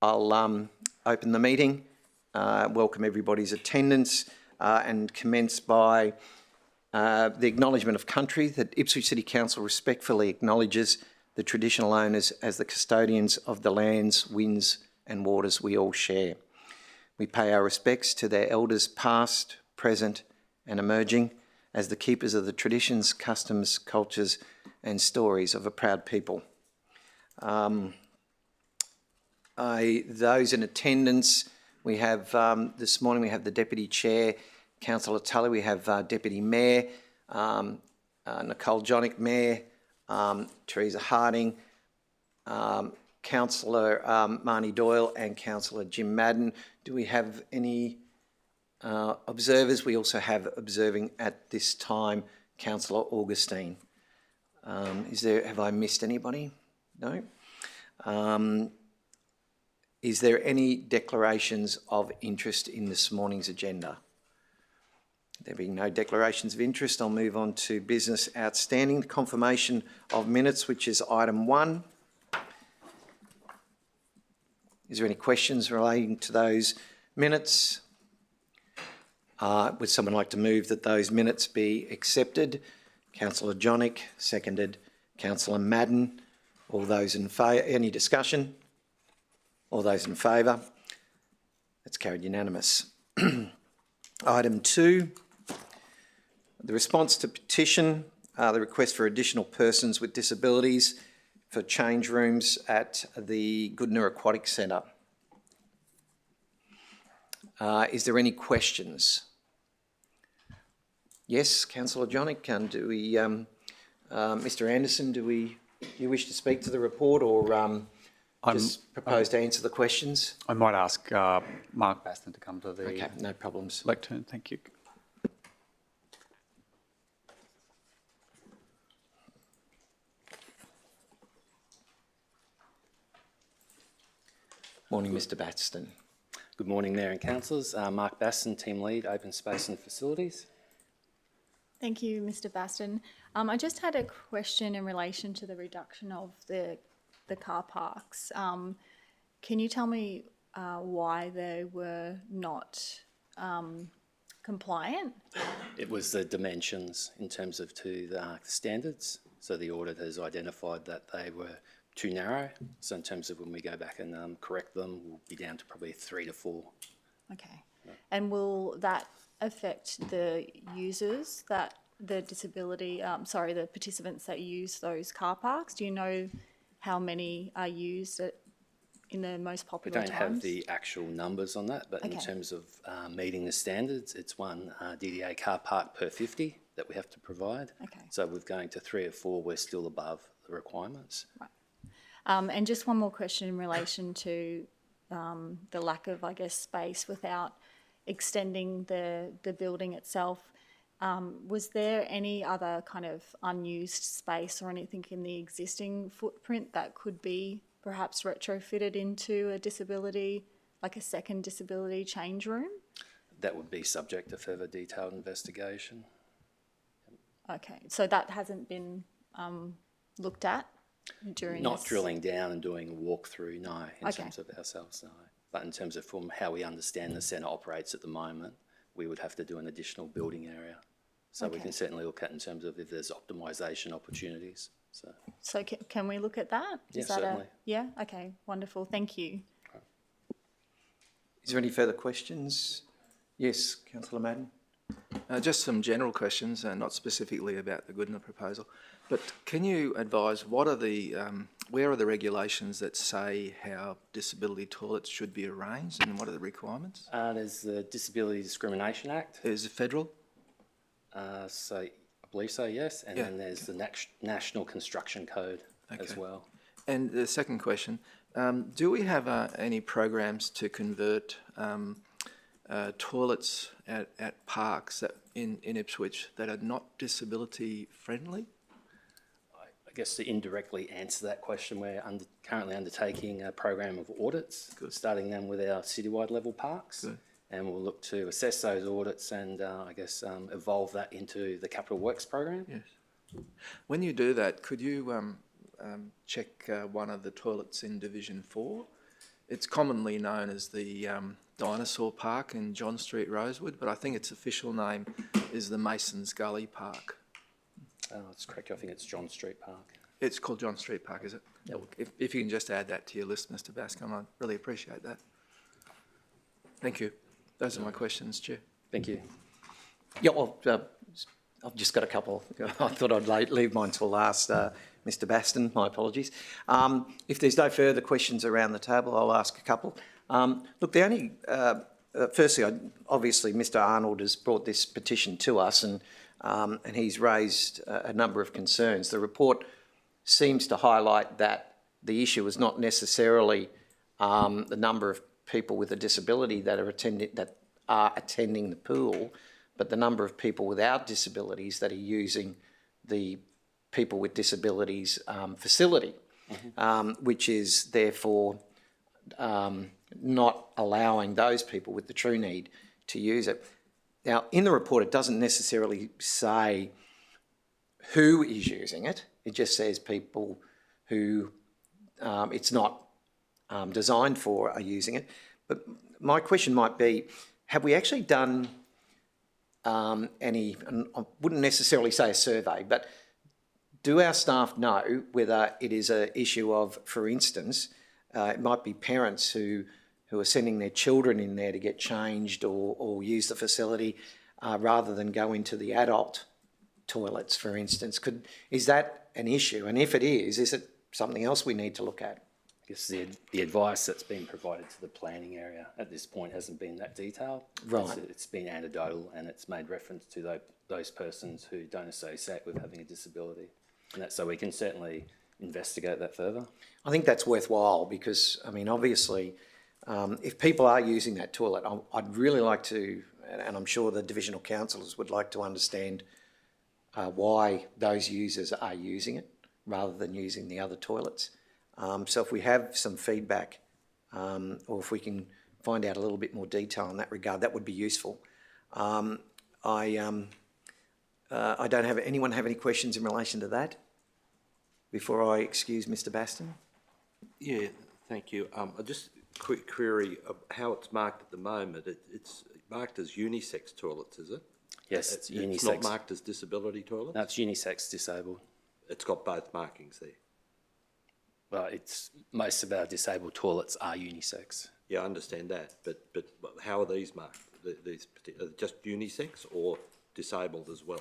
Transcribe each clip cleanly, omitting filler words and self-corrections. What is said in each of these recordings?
I'll open the meeting, welcome everybody's attendance, and commence by the acknowledgement of country, that Ipswich City Council respectfully acknowledges the traditional owners as the custodians of the lands, winds and waters we all share. We pay our respects to their elders past, present and emerging as the keepers of the traditions, customs, cultures and stories of a proud people. Those in attendance, we have this morning we have the Deputy Chair, Councillor Tully, we have Deputy Mayor, Nicole Jonick, Mayor, Teresa Harding, Councillor Marnie Doyle and Councillor Jim Madden. Do we have any observers? We also have observing at this time Councillor Augustine. Have I missed anybody? No? Is there any declarations of interest in this morning's agenda? There being no declarations of interest, I'll move on to business outstanding, the confirmation of minutes, which is item 1. Is there any questions relating to those minutes? Would someone like to move that those minutes be accepted? Councillor Jonick, seconded. Councillor Madden. All those in favour? Any discussion? All those in favour? That's carried unanimous. Item 2, the response to petition, the request for additional persons with disabilities for change rooms at the Goodna Aquatic Centre. Is there any questions? Yes, Councillor Jonick, and do we, Mr Anderson, do you wish to speak to the report or just propose to answer the questions? I might ask Mark Baston to come to the okay, no problems. lectern. Thank you. Morning, Mr Baston. Good morning, Mayor and Councillors. Mark Baston, Team Lead, Open Space and Facilities. Thank you, Mr Baston. I just had a question in relation to the reduction of the car parks. Can you tell me why they were not compliant? It was the dimensions in terms of to the standards. So the audit has identified that they were too narrow. So in terms of when we go back and correct them, we'll be down to probably 3 to 4. Okay. Yeah. And will that affect the users that the the participants that use those car parks? Do you know how many are used in the most popular times? We don't have the actual numbers on that, but in terms of meeting the standards, it's one DDA car park per 50 that we have to provide. Okay. So we're going to 3 or 4, we're still above the requirements. Right. And just one more question in relation to the lack of, I guess, space without extending the building itself. Was there any other kind of unused space or anything in the existing footprint that could be perhaps retrofitted into a disability, like a second disability change room? That would be subject to further detailed investigation. Okay, so that hasn't been looked at during Not drilling down and doing a walkthrough, no, in terms of ourselves, no. But in terms of from how we understand the centre operates at the moment, we would have to do an additional building area. So we can certainly look at in terms of if there's optimisation opportunities. So can we look at that? Yeah, certainly. Yeah, okay, wonderful, thank you. Is there any further questions? Yes, Councillor Madden. Just some general questions, not specifically about the Goodna proposal, but can you advise what are the, where are the regulations that say how disability toilets should be arranged and what are the requirements? There's the Disability Discrimination Act. Is it federal? So I believe so, yes. And then there's the National Construction Code as well. And the second question, do we have any programs to convert toilets at parks in Ipswich that are not disability friendly? I guess to indirectly answer that question, we're currently undertaking a program of audits, starting then with our citywide level parks. Good. And we'll look to assess those audits and I guess evolve that into the Capital Works program. Yes. When you do that, could you check one of the toilets in Division 4? It's commonly known as the Dinosaur Park in John Street, Rosewood, but I think its official name is the Mason's Gully Park. Oh, that's correct. I think it's John Street Park. It's called John Street Park, is it? Yeah. If you can just add that to your list, Mr. Bascom, I'd really appreciate that. Thank you. Those are my questions, Chair. Thank you. Yeah, well, I've just got a couple. I thought I'd leave mine till last. Mr. Baston, my apologies. If there's no further questions around the table, I'll ask a couple. Look, the only, firstly, obviously Mr. Arnold has brought this petition to us and he's raised a number of concerns. The report seems to highlight that the issue is not necessarily the number of people with a disability that are attending the pool, but the number of people without disabilities that are using the people with disabilities facility, which is therefore not allowing those people with the true need to use it. Now, in the report, it doesn't necessarily say who is using it. It just says people who it's not designed for are using it. But my question might be, have we actually done any, and I wouldn't necessarily say a survey, but do our staff know whether it is an issue of, for instance, it might be parents who are sending their children in there to get changed or use the facility rather than go into the adult toilets, for instance. Is that an issue? And if it is it something else we need to look at? I guess the advice that's been provided to the planning area at this point hasn't been that detailed. Right. It's been anecdotal and it's made reference to those persons who don't associate with having a disability. And so we can certainly investigate that further. I think that's worthwhile because, I mean, obviously, if people are using that toilet, I'd really like to, and I'm sure the divisional councillors would like to understand why those users are using it rather than using the other toilets. So if we have some feedback or if we can find out a little bit more detail in that regard, that would be useful. I don't have, anyone have any questions in relation to that before I excuse Mr. Baston? Yeah, thank you. Just a quick query of how it's marked at the moment. It's marked as unisex toilets, is it? Yes, it's unisex. It's not marked as disability toilets? No, it's unisex disabled. It's got both markings there. Well, most of our disabled toilets are unisex. Yeah, I understand that, but how are these marked? Are they just unisex or disabled as well?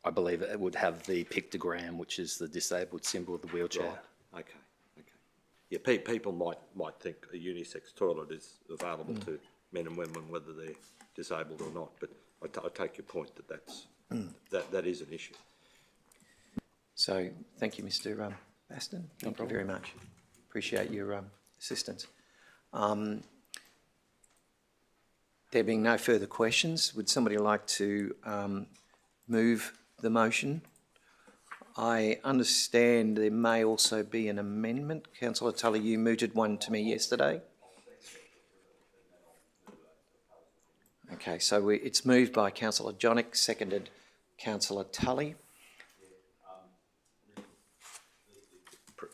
I believe it would have the pictogram, which is the disabled symbol of the wheelchair. Right. Okay. Yeah, people might think a unisex toilet is available to men and women, whether they're disabled or not. But I take your point that is an issue. So thank you, Mr. Baston. Thank you very much. Appreciate your assistance. There being no further questions, would somebody like to move the motion? I understand there may also be an amendment. Councillor Tully, you mooted one to me yesterday. Okay, so it's moved by Councillor Johnnick, seconded Councillor Tully.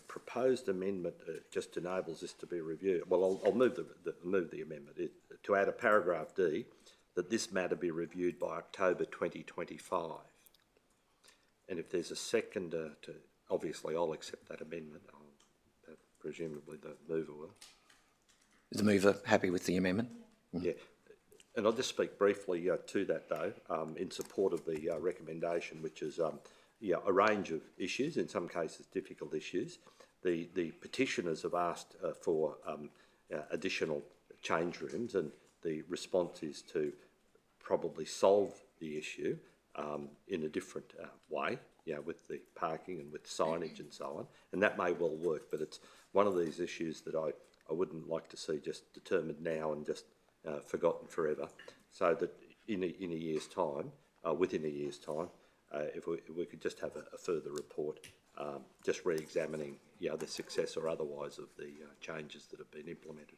Proposed amendment just enables this to be reviewed. Well, I'll move the amendment to add a paragraph D that this matter be reviewed by October 2025. And if there's a seconder to, obviously I'll accept that amendment. Presumably the mover will. Is the mover happy with the amendment? Yeah. And I'll just speak briefly to that though, in support of the recommendation, which is a range of issues, in some cases difficult issues. The petitioners have asked for additional change rooms, and the response is to probably solve the issue in a different way, with the parking and with signage and so on, and that may well work, but it's one of these issues that I wouldn't like to see just determined now and just forgotten forever, so that in a year's time, within a year's time, if we could just have a further report, just re-examining the success or otherwise of the changes that have been implemented.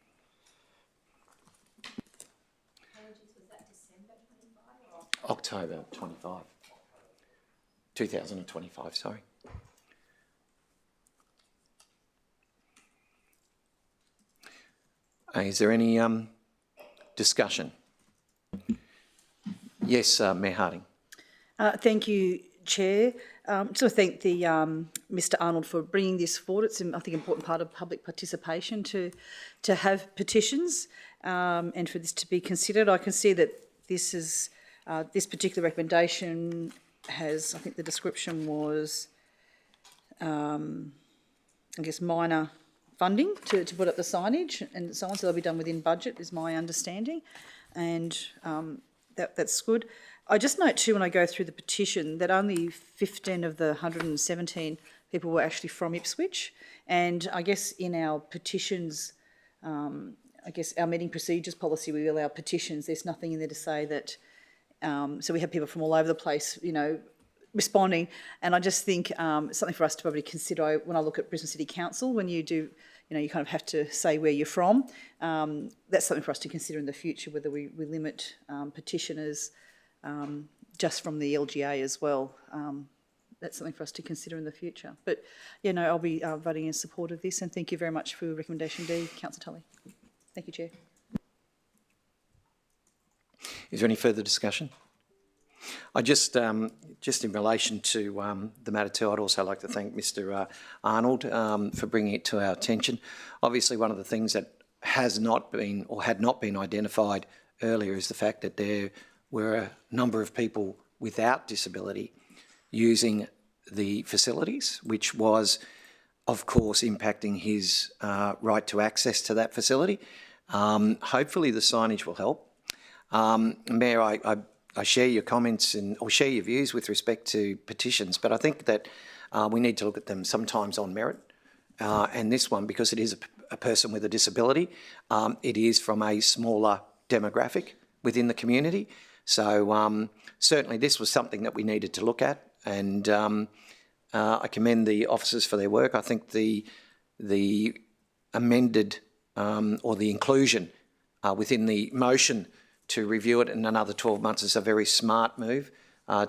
October 25. 2025, sorry. Is there any discussion? Yes, Mayor Harding. Thank you, Chair. To thank the Mr. Arnold for bringing this forward. It's, I think, an important part of public participation to have petitions and for this to be considered. I can see that this is this particular recommendation has, I think, the description was, I guess, minor funding to put up the signage and so on. So they'll be done within budget, is my understanding, and that's good. I just note too, when I go through the petition, that only 15 of the 117 people were actually from Ipswich. And I guess in our petitions, I guess our meeting procedures policy, we allow petitions. There's nothing in there to say that, so we have people from all over the place, you know, responding. And I just think it's something for us to probably consider when I look at Brisbane City Council, when you do, you know, you kind of have to say where you're from. That's something for us to consider in the future, whether we limit petitioners just from the LGA as well. That's something for us to consider in the future. But, you know, I'll be voting in support of this, and thank you very much for recommendation D, Councillor Tully. Thank you, Chair. Is there any further discussion? I just in relation to the matter too, I'd also like to thank Mr. Arnold for bringing it to our attention. Obviously, one of the things that has not been or had not been identified earlier is the fact that there were a number of people without disability using the facilities, which was, of course, impacting his right to access to that facility. Hopefully the signage will help. Mayor, I share your comments or share your views with respect to petitions, but I think that we need to look at them sometimes on merit. And this one, because it is a person with a disability, it is from a smaller demographic within the community. So certainly this was something that we needed to look at, and I commend the officers for their work. I think the amended or the inclusion within the motion to review it in another 12 months is a very smart move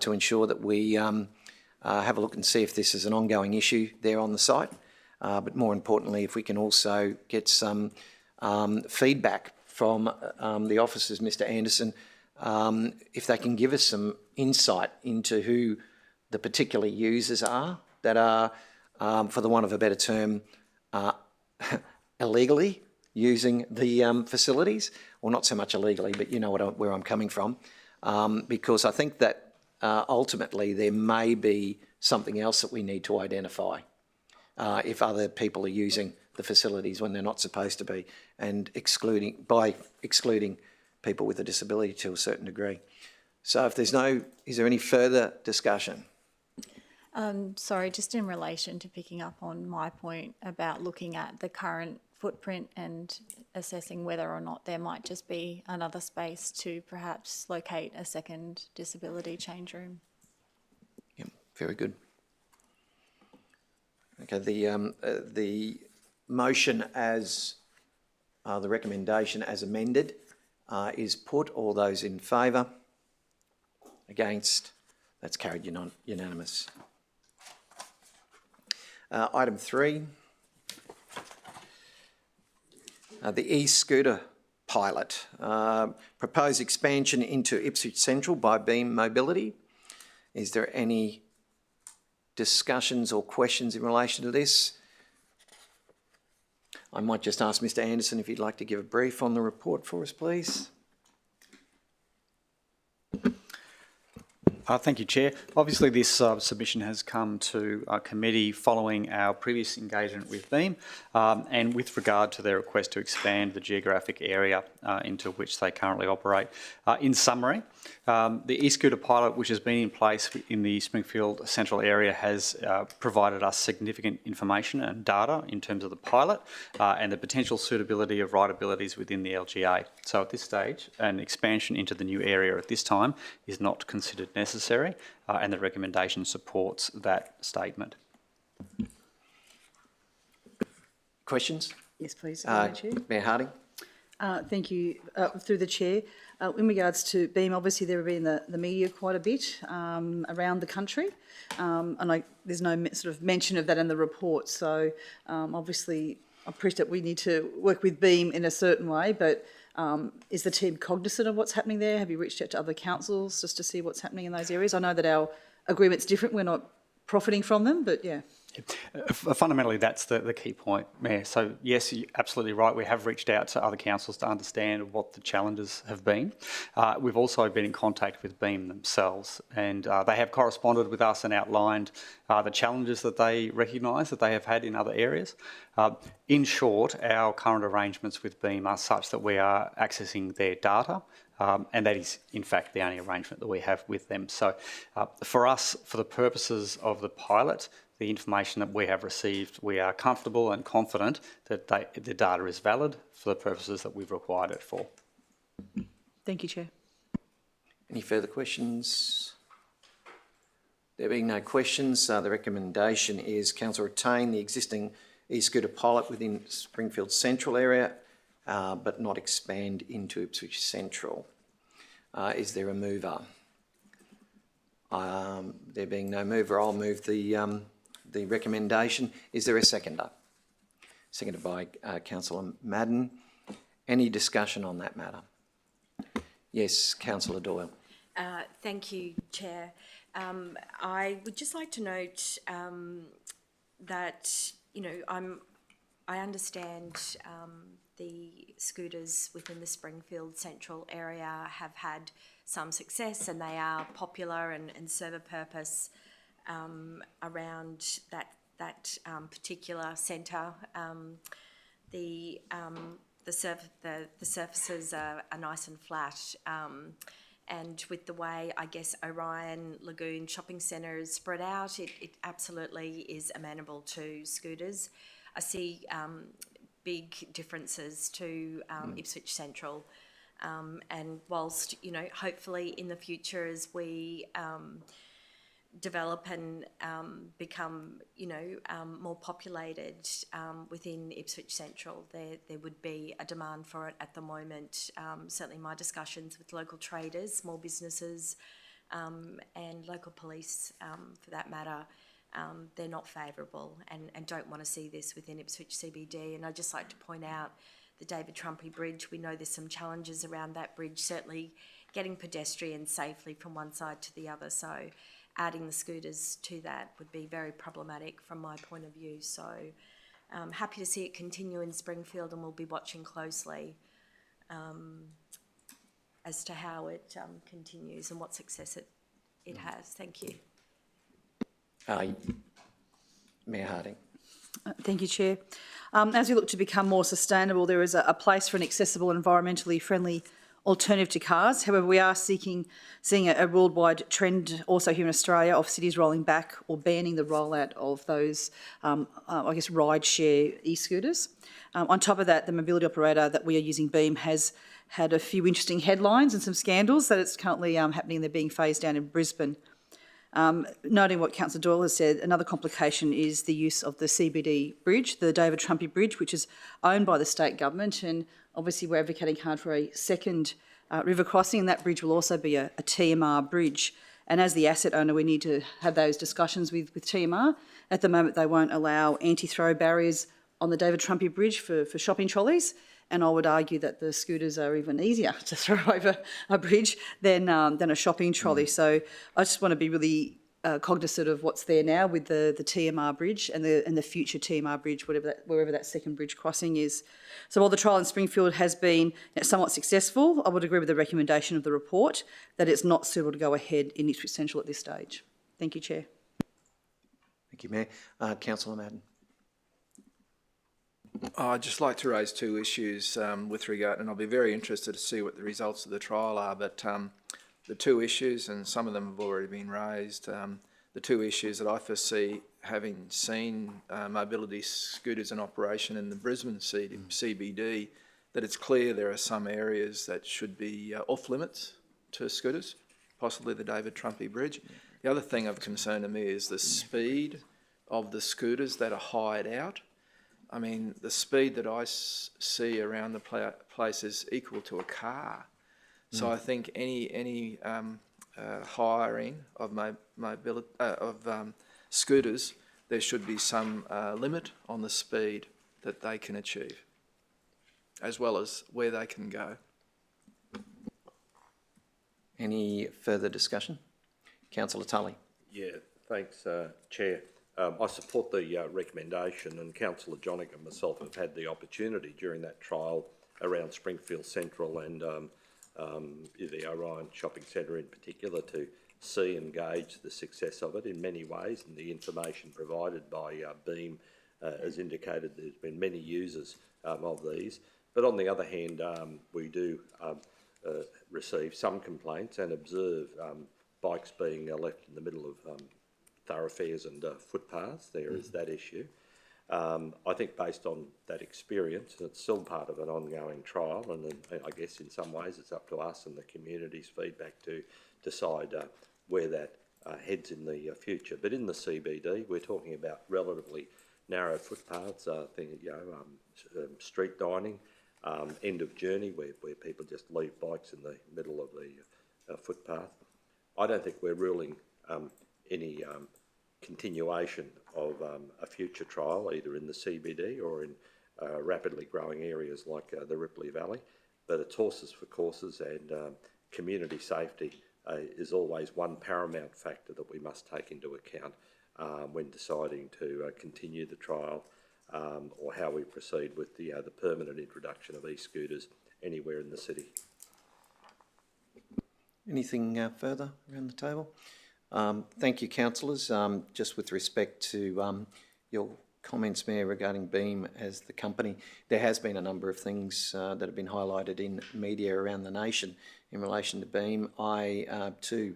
to ensure that we have a look and see if this is an ongoing issue there on the site. But more importantly, if we can also get some feedback from the officers, Mr. Anderson, if they can give us some insight into who the particular users are that are, for the want of a better term, illegally using the facilities, or not so much illegally, but you know where I'm coming from, because I think that ultimately there may be something else that we need to identify if other people are using the facilities when they're not supposed to be, and excluding people with a disability to a certain degree. So if there's is there any further discussion? Sorry, just in relation to picking up on my point about looking at the current footprint and assessing whether or not there might just be another space to perhaps locate a second disability change room. Yeah, very good. Okay, the motion as the recommendation as amended is put. All those in favour? Against? That's carried unanimous. Item 3. The e-scooter pilot. Proposed expansion into Ipswich Central by Beam Mobility. Is there any discussions or questions in relation to this? I might just ask Mr. Anderson if you'd like to give a brief on the report for us, please. Thank you, Chair. Obviously, this submission has come to committee following our previous engagement with Beam and with regard to their request to expand the geographic area into which they currently operate. In summary, the e-scooter pilot, which has been in place in the Springfield Central area, has provided us significant information and data in terms of the pilot and the potential suitability of rideabilities within the LGA. So at this stage, an expansion into the new area at this time is not considered necessary, and the recommendation supports that statement. Questions? Yes, please, Chair. Mayor Harding. Thank you. Through the Chair, in regards to Beam, obviously they've been in the media quite a bit around the country, and there's no sort of mention of that in the report. So obviously appreciate we need to work with Beam in a certain way, but is the team cognizant of what's happening there? Have you reached out to other councils just to see what's happening in those areas? I know that our agreement's different, we're not profiting from them, but yeah. Fundamentally, that's the key point, Mayor. So yes, you're absolutely right. We have reached out to other councils to understand what the challenges have been. We've also been in contact with Beam themselves, and they have corresponded with us and outlined the challenges that they recognise that they have had in other areas. In short, our current arrangements with Beam are such that we are accessing their data, and that is, in fact, the only arrangement that we have with them. So for us, for the purposes of the pilot, the information that we have received, we are comfortable and confident that the data is valid for the purposes that we've required it for. Thank you, Chair. Any further questions? There being no questions, the recommendation is council retain the existing e-scooter pilot within Springfield Central area, but not expand into Ipswich Central. Is there a mover? There being no mover, I'll move the recommendation. Is there a seconder? Seconded by Councillor Madden. Any discussion on that matter? Yes, Councillor Doyle. Thank you, Chair. I would just like to note that, you know, I understand the scooters within the Springfield Central area have had some success, and they are popular and serve a purpose around that particular centre. The surfaces are nice and flat, and with the way, I guess, Orion Lagoon Shopping Centre is spread out, it absolutely is amenable to scooters. I see big differences to Ipswich Central, and whilst, you know, hopefully in the future as we develop and become, you know, more populated within Ipswich Central, there would be a demand for it. At the moment, certainly my discussions with local traders, small businesses, and local police, for that matter, they're not favourable and don't want to see this within Ipswich CBD. And I'd just like to point out the David Trumpy Bridge. We know there's some challenges around that bridge, certainly getting pedestrians safely from one side to the other. So adding the scooters to that would be very problematic from my point of view. So happy to see it continue in Springfield, and we'll be watching closely as to how it continues and what success it has. Thank you. Mayor Harding. Thank you, Chair. As we look to become more sustainable, there is a place for an accessible and environmentally friendly alternative to cars. However, we are seeing a worldwide trend also here in Australia of cities rolling back or banning the rollout of those, I guess, ride-share e-scooters. On top of that, the mobility operator that we are using, Beam, has had a few interesting headlines and some scandals that it's currently happening, and they're being phased down in Brisbane. Noting what Councillor Doyle has said, another complication is the use of the CBD bridge, the David Trumpy Bridge, which is owned by the state government, and obviously we're advocating hard for a second river crossing, and that bridge will also be a TMR bridge. And as the asset owner, we need to have those discussions with TMR. At the moment, they won't allow anti-throw barriers on the David Trumpy Bridge for shopping trolleys, and I would argue that the scooters are even easier to throw over a bridge than a shopping trolley. So I just want to be really cognizant of what's there now with the TMR bridge and the future TMR bridge, wherever that second bridge crossing is. So while the trial in Springfield has been somewhat successful, I would agree with the recommendation of the report that it's not suitable to go ahead in Ipswich Central at this stage. Thank you, Chair. Thank you, Mayor. Councillor Madden. I'd just like to raise two issues with regard, and I'll be very interested to see what the results of the trial are, but the two issues, and some of them have already been raised, the two issues that I foresee, having seen mobility scooters in operation in the Brisbane CBD, that it's clear there are some areas that should be off limits to scooters, possibly the David Trumpy Bridge. The other thing of concern to me is the speed of the scooters that are hired out. I mean, the speed that I see around the place is equal to a car. So I think any hiring of scooters, there should be some limit on the speed that they can achieve, as well as where they can go. Any further discussion? Councillor Tully. Yeah, thanks, Chair. I support the recommendation, and Councillor Johnnick and myself have had the opportunity during that trial around Springfield Central and the Orion Shopping Centre in particular to see and gauge the success of it in many ways, and the information provided by Beam has indicated there's been many users of these. But on the other hand, we do receive some complaints and observe bikes being left in the middle of thoroughfares and footpaths. There is that issue. I think based on that experience, it's still part of an ongoing trial, and then I guess in some ways it's up to us and the community's feedback to decide where that heads in the future. But in the CBD, we're talking about relatively narrow footpaths, street dining, end of journey where people just leave bikes in the middle of the footpath. I don't think we're ruling any continuation of a future trial, either in the CBD or in rapidly growing areas like the Ripley Valley. But it's horses for courses, and community safety is always one paramount factor that we must take into account when deciding to continue the trial or how we proceed with the permanent introduction of e-scooters anywhere in the city. Anything further around the table? Thank you, councillors. Just with respect to your comments, Mayor, regarding Beam as the company, there has been a number of things that have been highlighted in media around the nation in relation to Beam. I too,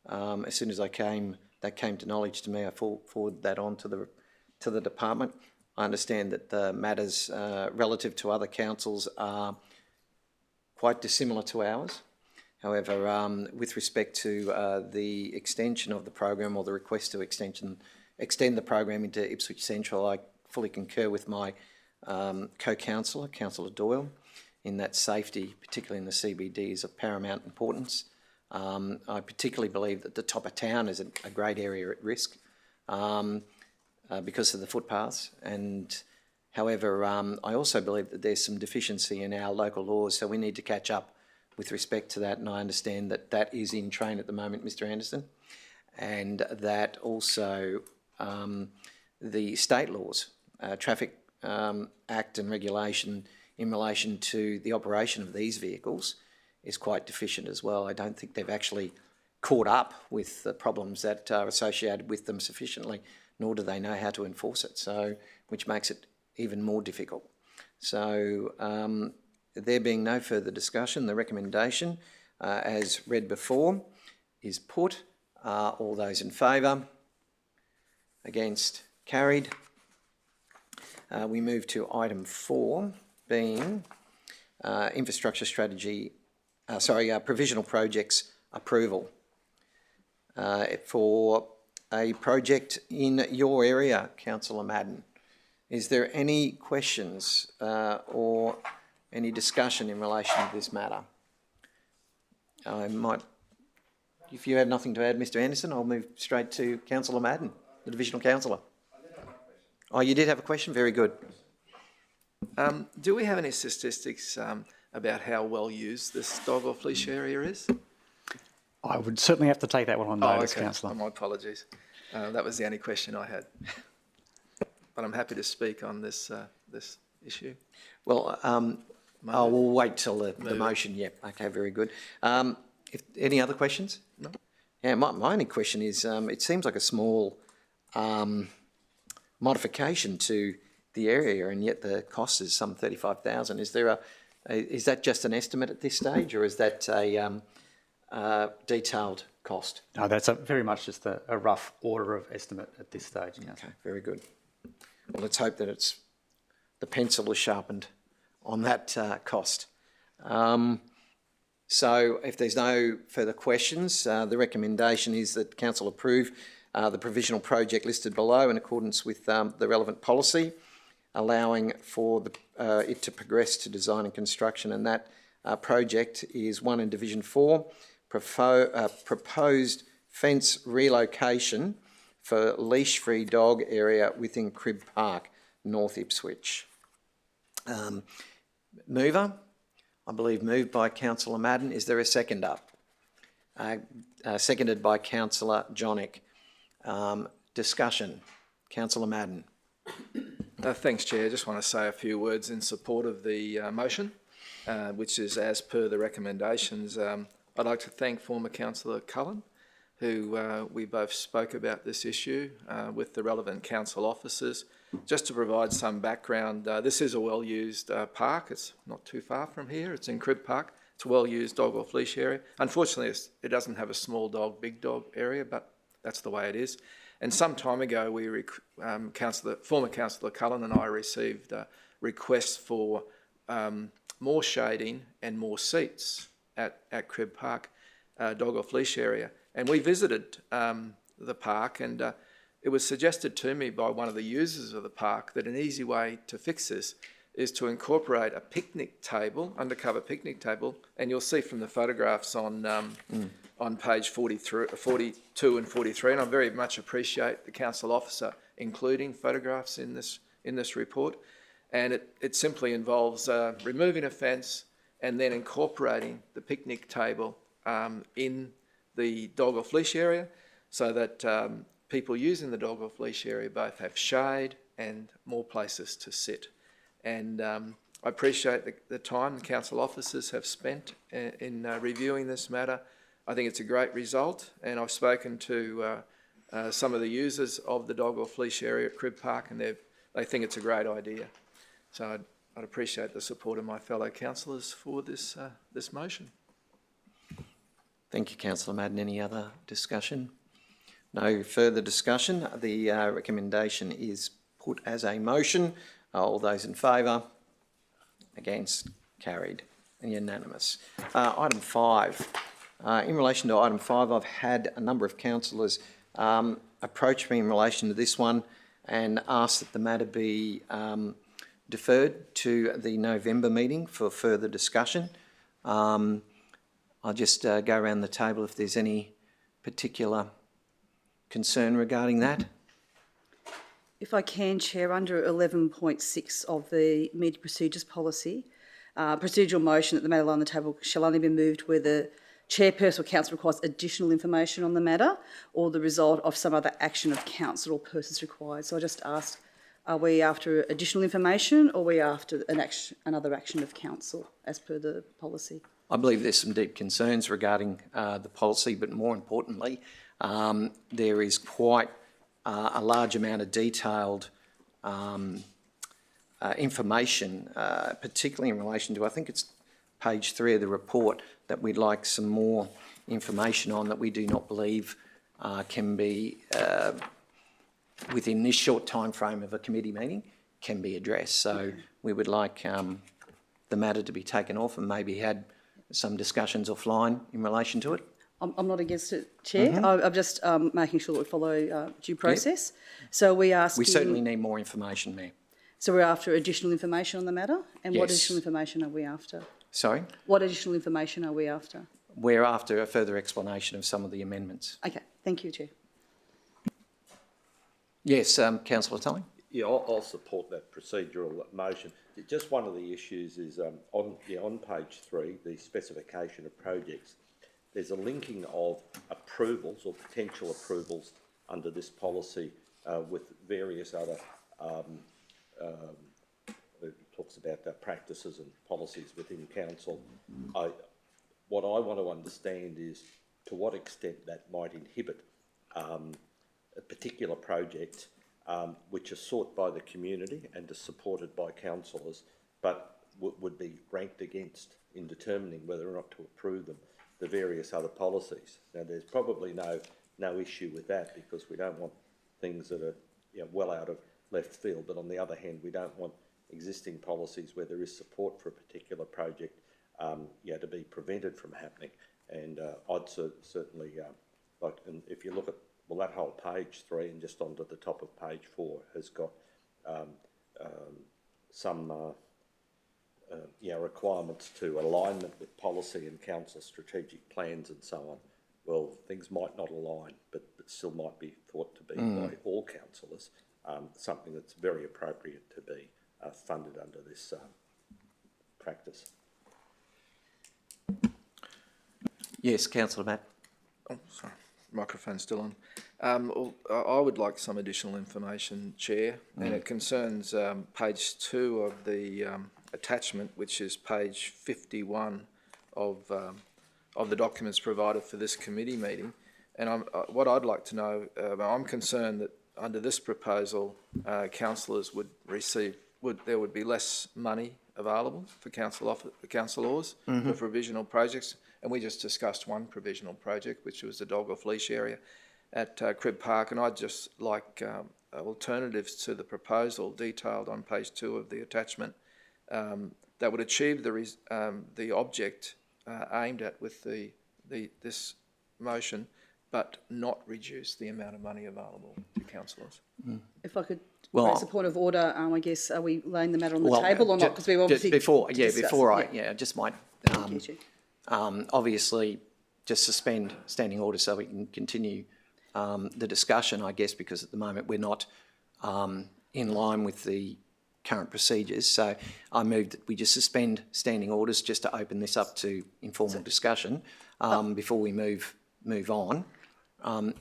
as soon as that came to knowledge to me, I forwarded that on to the department. I understand that the matters relative to other councils are quite dissimilar to ours. However, with respect to the extension of the program, or the request to extend the program into Ipswich Central, I fully concur with my co-councillor, Councillor Doyle, in that safety, particularly in the CBD, is of paramount importance. I particularly believe that the top of town is a great area at risk because of the footpaths. And however, I also believe that there's some deficiency in our local laws, so we need to catch up with respect to that, and I understand that that is in train at the moment, Mr Anderson, and that also the state laws, Traffic Act and regulation in relation to the operation of these vehicles is quite deficient as well. I don't think they've actually caught up with the problems that are associated with them sufficiently, nor do they know how to enforce it, so which makes it even more difficult. So there being no further discussion, the recommendation, as read before, is put. All those in favour? Against? Carried. We move to item 4, being infrastructure strategy, provisional projects approval for a project in your area, Councillor Madden. Is there any questions or any discussion in relation to this matter? I might, if you have nothing to add, Mr Anderson, I'll move straight to Councillor Madden, the Divisional Councillor. Oh, you did have a question? Very good. Do we have any statistics about how well used this dog off leash area is? I would certainly have to take that one on notice, Councillor. My apologies. That was the only question I had. But I'm happy to speak on this this issue. Well, we'll wait till the motion. Yep. Okay, very good. If any other questions? No. Yeah, my only question is, it seems like a small modification to the area, and yet the cost is some 35,000. Is there is that just an estimate at this stage, or is that a detailed cost? No, that's very much just a rough order of estimate at this stage. Okay, very good. Well, let's hope that the pencil is sharpened on that cost. So if there's no further questions, the recommendation is that Council approve the provisional project listed below in accordance with the relevant policy, allowing for it to progress to design and construction, and that project is one in Division 4, proposed fence relocation for leash-free dog area within Crib Park, North Ipswich. Mover, I believe moved by councillor Madden. Is there a seconder? Seconded by councillor Johnnick. Discussion. Councillor Madden. Thanks, Chair. I just want to say a few words in support of the motion, which is as per the recommendations. I'd like to thank former councillor Cullen, who we both spoke about this issue with the relevant council officers. Just to provide some background, this is a well-used park. It's not too far from here. It's in Crib Park. It's a well-used dog off leash area. Unfortunately, it doesn't have a small dog, big dog area, but that's the way it is. And some time ago, former councillor Cullen and I received requests for more shading and more seats at Crib Park, dog off leash area. And we visited the park, and it was suggested to me by one of the users of the park that an easy way to fix this is to incorporate a picnic table, undercover picnic table, and you'll see from the photographs on page 42 and 43, and I very much appreciate the council officer including photographs in this report, and it simply involves removing a fence and then incorporating the picnic table in the dog off leash area, so that people using the dog off leash area both have shade and more places to sit. And I appreciate the time the council officers have spent in reviewing this matter. I think it's a great result, and I've spoken to some of the users of the dog off leash area at Crib Park, and they think it's a great idea. So I'd appreciate the support of my fellow councillors for this motion. Thank you, councillor Madden. Any other discussion? No further discussion. The recommendation is put as a motion. All those in favour? Against? Carried and unanimous. Item 5. In relation to item 5, I've had a number of councillors approach me in relation to this one and ask that the matter be deferred to the November meeting for further discussion. I'll just go around the table if there's any particular concern regarding that. If I can, Chair, under 11.6 of the meeting procedures policy, procedural motion that the matter on the table shall only be moved where the chairperson or council requires additional information on the matter or the result of some other action of council or persons required. So I just ask, are we after additional information or are we after another action of council as per the policy? I believe there's some deep concerns regarding the policy, but more importantly, there is quite a large amount of detailed information, particularly in relation to, I think it's page 3 of the report, that we'd like some more information on that we do not believe can be, within this short time frame of a committee meeting, can be addressed. So we would like the matter to be taken off and maybe had some discussions offline in relation to it. I'm not against it, Chair. I'm just making sure that we follow due process. Yep. So we certainly need more information, Mayor. So we're after additional information on the matter? And yes. What additional information are we after? Sorry? What additional information are we after? We're after a further explanation of some of the amendments. Okay, thank you, Chair. Yes, councillor Tully. Yeah, I'll support that procedural motion. Just one of the issues is on page 3, the specification of projects. There's a linking of approvals or potential approvals under this policy with various other. It talks about the practices and policies within council. What I want to understand is to what extent that might inhibit a particular project which is sought by the community and is supported by councillors, but would be ranked against in determining whether or not to approve them, the various other policies. Now, there's probably no issue with that because we don't want things that are well out of left field, but on the other hand, we don't want existing policies where there is support for a particular project to be prevented from happening. And I'd certainly like, and if you look at that whole page 3 and just onto the top of page 4 has got some requirements to alignment with policy and council strategic plans and so on. Well, things might not align, but still might be thought to be by all councillors something that's very appropriate to be funded under this practice. Yes, councillor Matt. Oh, sorry, microphone's still on. I would like some additional information, Chair, and it concerns page 2 of the attachment, which is page 51 of the documents provided for this committee meeting. And what I'd like to know, I'm concerned that under this proposal, councillors there would be less money available for councillors for provisional projects. And we just discussed one provisional project, which was the dog off leash area at Cribb Park. And I'd just like alternatives to the proposal detailed on page 2 of the attachment that would achieve the object aimed at with this motion, but not reduce the amount of money available to councillors. If I could Well, raise a point of order, I guess, are we laying the matter on the table or not? Because we've obviously I just might Thank you, Chair. obviously just suspend standing order so we can continue the discussion, I guess, because at the moment we're not in line with the current procedures. So I move that we just suspend standing orders just to open this up to informal discussion before we move on.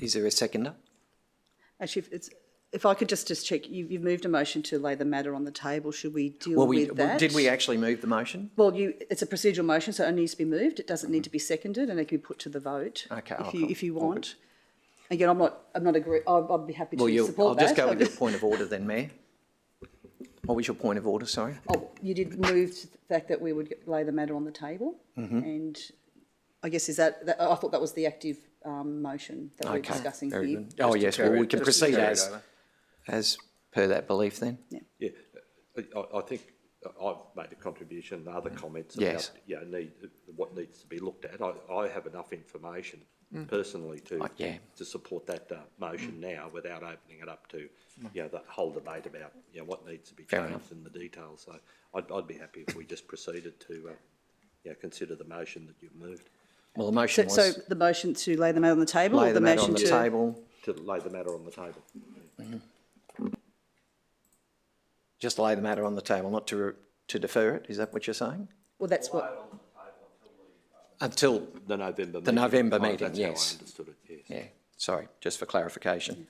Is there a seconder? Actually, if I could just check, you've moved a motion to lay the matter on the table. Should we deal with that? Did we actually move the motion? Well, it's a procedural motion, so it only needs to be moved. It doesn't need to be seconded, and it can be put to the vote. Okay, if you want. Again, I'm not agree. I'd be happy to support that. I'll just go with your point of order then, Mayor. What was your point of order, sorry? Oh, you did move to the fact that we would lay the matter on the table, and I guess I thought that was the active motion that we're discussing very here. good. Oh, yes, well, we can proceed as per that belief then. Yeah, I think I've made a contribution, other comments Yes. about what needs to be looked at. I have enough information personally to support that motion now without opening it up to the whole debate about what needs to be changed in the details. So I'd be happy if we just proceeded to consider the motion that you've moved. Well, the motion So was the motion to lay the matter on the table, lay or the matter motion on the table. To lay the matter on the table. Just lay the matter on the table, not to defer it. Is that what you're saying? Well, that's what. Until The November meeting. the November meeting, That's yes. how I understood it, yes. Yeah, sorry, just for clarification.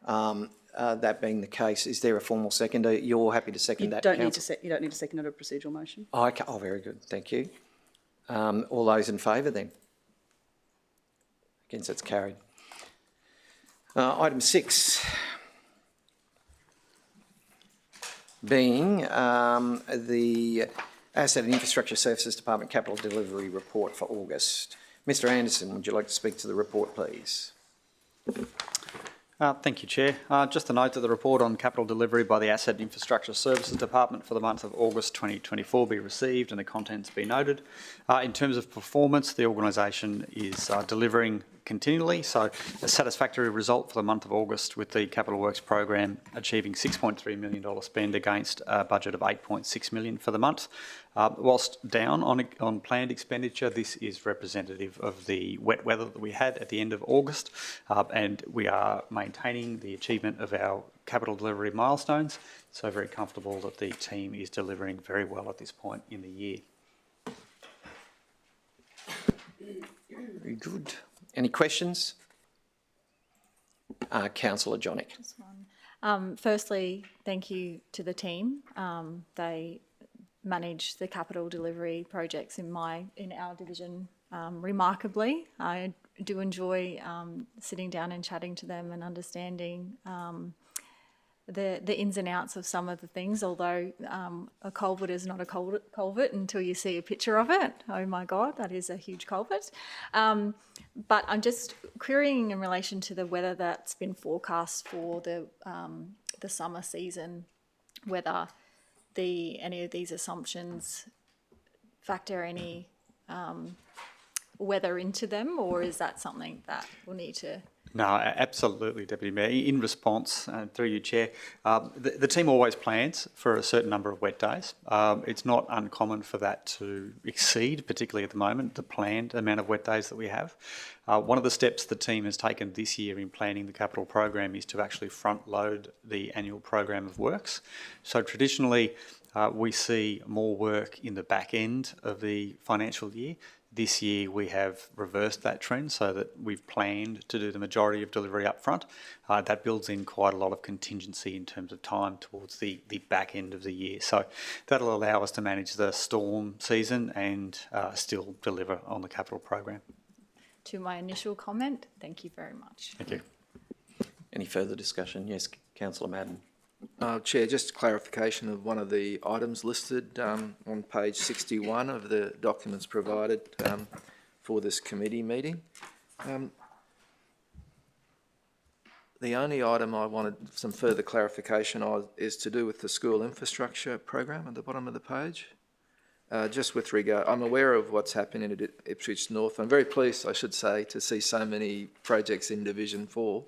That being the case, is there a formal seconder? You're happy to second that, You councillor? don't need to second a procedural motion. Oh, okay. Oh, very good. Thank you. All those in favour then? Against, that's carried. Item 6 being the Asset and Infrastructure Services Department Capital Delivery Report for August. Mr Anderson, would you like to speak to the report, please? Thank you, Chair. Just a note that the report on capital delivery by the Asset and Infrastructure Services Department for the month of August 2024 be received and the contents be noted. In terms of performance, the organisation is delivering continually, so a satisfactory result for the month of August with the Capital Works program achieving $6.3 million spend against a budget of $8.6 million for the month. Whilst down on planned expenditure, this is representative of the wet weather that we had at the end of August, and we are maintaining the achievement of our capital delivery milestones, so very comfortable that the team is delivering very well at this point in the year. Very good. Any questions? Councillor Jonik. Firstly, thank you to the team. They manage the capital delivery projects in our division remarkably. I do enjoy sitting down and chatting to them and understanding the ins and outs of some of the things, although a culvert is not a culvert until you see a picture of it. Oh my God, that is a huge culvert. But I'm just querying in relation to the weather that's been forecast for the summer season, whether any of these assumptions factor any weather into them, or is that something that we'll need to No, absolutely, Deputy Mayor. In response, through you, Chair, the team always plans for a certain number of wet days. It's not uncommon for that to exceed, particularly at the moment, the planned amount of wet days that we have. One of the steps the team has taken this year in planning the capital program is to actually front load the annual program of works. So traditionally, we see more work in the back end of the financial year. This year we have reversed that trend so that we've planned to do the majority of delivery up front. That builds in quite a lot of contingency in terms of time towards the back end of the year. So that'll allow us to manage the storm season and still deliver on the capital program. To my initial comment, thank you very much. Thank you. Any further discussion? Yes, Councillor Madden. Chair, just clarification of one of the items listed on page 61 of the documents provided for this committee meeting. The only item I wanted some further clarification on is to do with the school infrastructure program at the bottom of the page. Just with regard, I'm aware of what's happening at Ipswich North. I'm very pleased, I should say, to see so many projects in Division 4.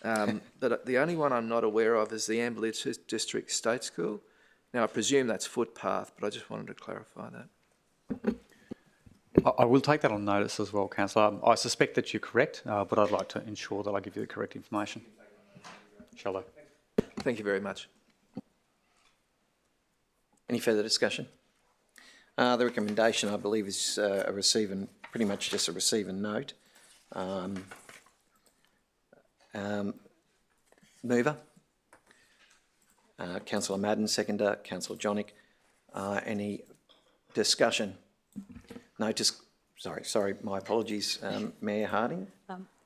But the only one I'm not aware of is the Amberley District State School. Now, I presume that's footpath, but I just wanted to clarify that. I will take that on notice as well, Councillor. I suspect that you're correct, but I'd like to ensure that I give you the correct information. Shall I? Thank you very much. Any further discussion? The recommendation, I believe, is pretty much just a receive and note. Mover? Councillor Madden, seconder, Councillor Johnnick. Any discussion? No, sorry, my apologies. Mayor Harding?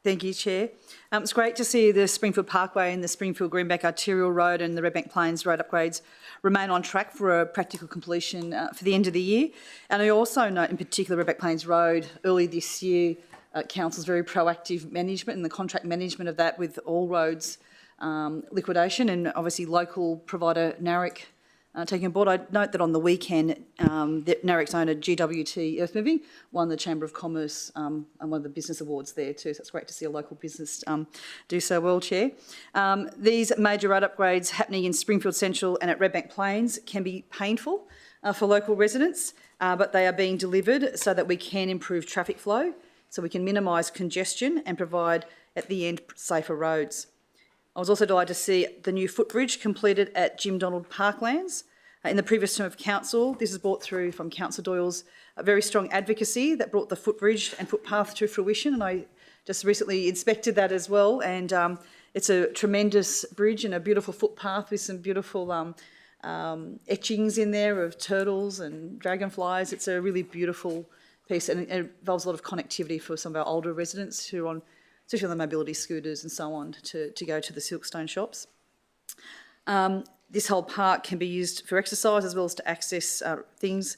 Thank you, Chair. It's great to see the Springfield Parkway and the Springfield Greenbank Arterial Road and the Redbank Plains road upgrades remain on track for a practical completion for the end of the year. And I also note in particular Redbank Plains Road early this year, Council's very proactive management and the contract management of that with All Roads liquidation and obviously local provider Narek taking on board. I note that on the weekend, Narek's owner GWT Earthmoving won the Chamber of Commerce and one of the business awards there too. So it's great to see a local business do so well, Chair. These major road upgrades happening in Springfield Central and at Redbank Plains can be painful for local residents, but they are being delivered so that we can improve traffic flow, so we can minimise congestion and provide, at the end, safer roads. I was also delighted to see the new footbridge completed at Jim Donald Parklands. In the previous term of council, this is brought through from Councillor Doyle's very strong advocacy that brought the footbridge and footpath to fruition, and I just recently inspected that as well, and it's a tremendous bridge and a beautiful footpath with some beautiful etchings in there of turtles and dragonflies. It's a really beautiful piece, and it involves a lot of connectivity for some of our older residents who are on, especially on the mobility scooters and so on, to go to the Silkstone shops. This whole park can be used for exercise as well as to access things.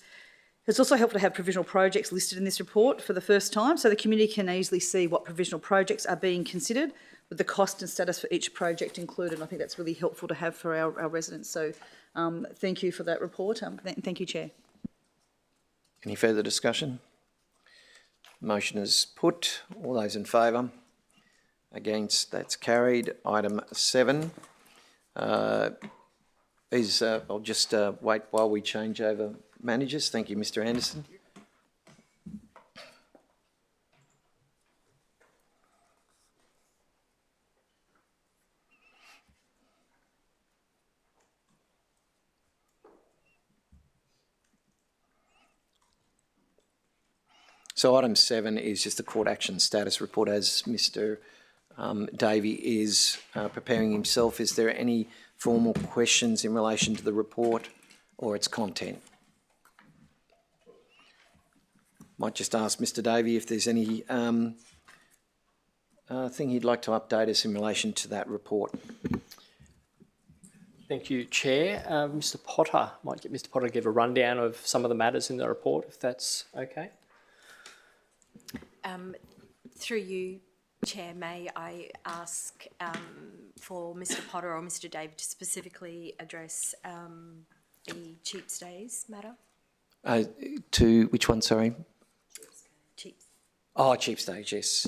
It's also helpful to have provisional projects listed in this report for the first time, so the community can easily see what provisional projects are being considered with the cost and status for each project included. I think that's really helpful to have for our residents. So thank you for that report. Thank you, Chair. Any further discussion? Motion is put. All those in favour? Against? That's carried. Item 7 I'll just wait while we change over managers. Thank you, Mr. Anderson. So item 7 is just the court action status report as Mr. Davey is preparing himself. Is there any formal questions in relation to the report or its content? Might just ask Mr. Davey if there's any thing he'd like to update us in relation to that report. Thank you, Chair. Mr. Potter, might get Mr. Potter to give a rundown of some of the matters in the report, if that's okay. Through you, Chair, may I ask for Mr. Potter or Mr. David to specifically address the cheap stays matter? To which one, sorry? Cheap. Oh, cheap stage, yes.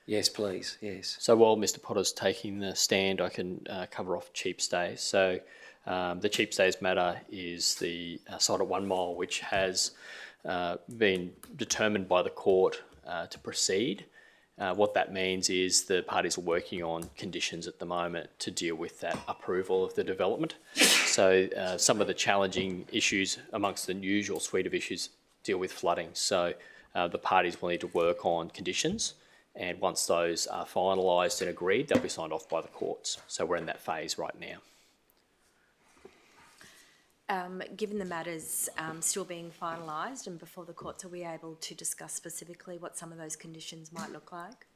Yes, please, yes. So while Mr Potter's taking the stand, I can cover off cheap stays. So the cheap stays matter is the site at 1 Mile, which has been determined by the court to proceed. What that means is the parties are working on conditions at the moment to deal with that approval of the development. So some of the challenging issues amongst the usual suite of issues deal with flooding. So the parties will need to work on conditions, and once those are finalised and agreed, they'll be signed off by the courts. So we're in that phase right now. Given the matters still being finalised and before the courts, are we able to discuss specifically what some of those conditions might look like?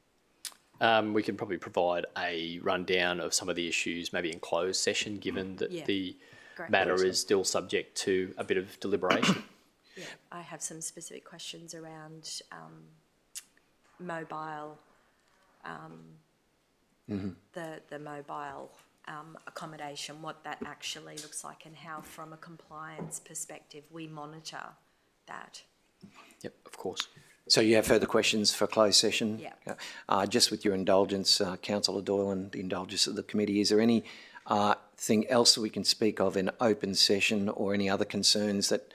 We can probably provide a rundown of some of the issues, maybe in closed session, given that the Great. matter is still subject to a bit of deliberation. Yeah, I have some specific questions around mobile, the mobile accommodation, what that actually looks like, and how, from a compliance perspective, we monitor that. Yep, of course. So you have further questions for closed session? Yeah. Just with your indulgence, Councillor Doyle, and the indulgence of the committee, is there any thing else that we can speak of in open session, or any other concerns that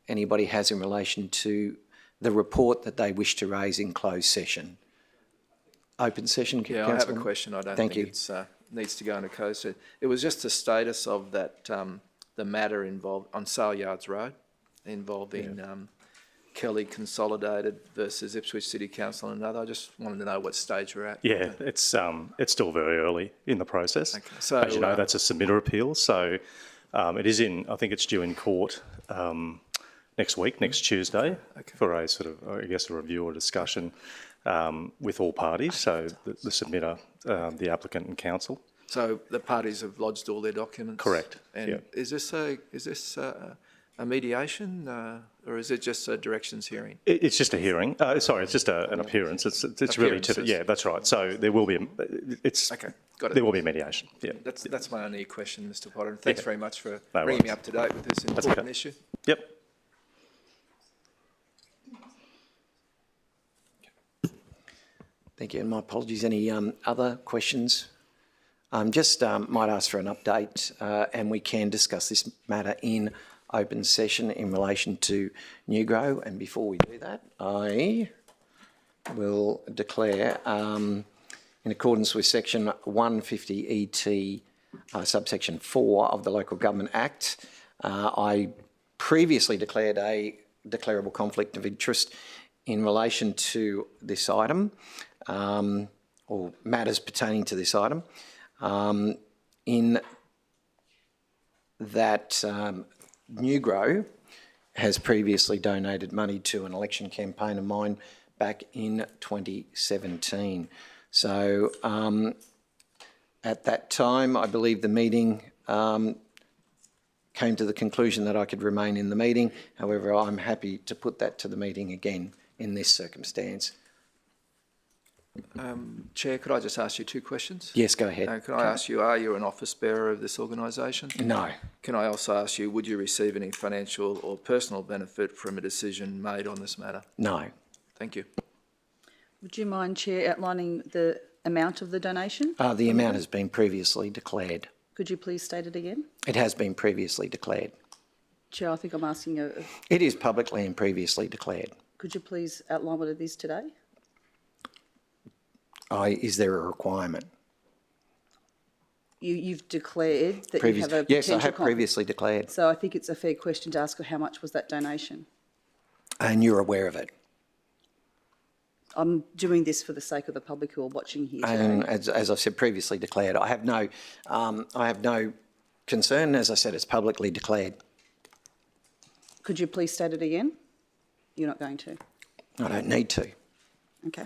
anybody has in relation to the report that they wish to raise in closed session? Open session, Yeah, Councillor? I have a question. I don't think it's needs to go into closed session. It was just the status of that, the matter involved on Sale Yards Road, involving Kelly Consolidated versus Ipswich City Council and another. I just wanted to know what stage we're at. Yeah, it's still very early in the process. Okay. So, as you know, that's a submitter appeal, so it is in. I think it's due in court next week, next Tuesday, for a sort of, I guess, a review or discussion with all parties. So the submitter, the applicant, and council. So the parties have lodged all their documents. Correct. And is this a mediation, or is it just a directions hearing? It's just a hearing. Sorry, it's just an appearance. It's really typical. Yeah, that's right. So there will be Got it. There will be mediation. Yeah, That's my only question, Mr. Potter. And thanks very much for No bringing me worries. up to date with this important issue. Yep. Thank you, and my apologies. Any other questions? Just might ask for an update, and we can discuss this matter in open session in relation to New Grow. And before we do that, I will declare, in accordance with section 150 ET, subsection 4 of the Local Government Act, I previously declared a declarable conflict of interest in relation to this item, or matters pertaining to this item, in that New Grow has previously donated money to an election campaign of mine back in 2017. So at that time, I believe the meeting came to the conclusion that I could remain in the meeting. However, I'm happy to put that to the meeting again in this circumstance. Chair, could I just ask you two questions? Yes, go ahead. Can I ask you, are you an office bearer of this organisation? No. Can I also ask you, would you receive any financial or personal benefit from a decision made on this matter? No. Thank you. Would you mind, Chair, outlining the amount of the donation? The amount has been previously declared. Could you please state it again? It has been previously declared. Chair, I think I'm asking It is publicly and previously declared. could you please outline what it is today? Is there a requirement? You've declared that you have a potential Yes, I have conflict. previously declared, So I think it's a fair question to ask how much was that donation? and you're aware of it. I'm doing this for the sake of the public who are watching here today. And as I've said, previously declared. I have no concern. As I said, it's publicly declared. Could you please state it again? You're not going to? I don't need to. Okay.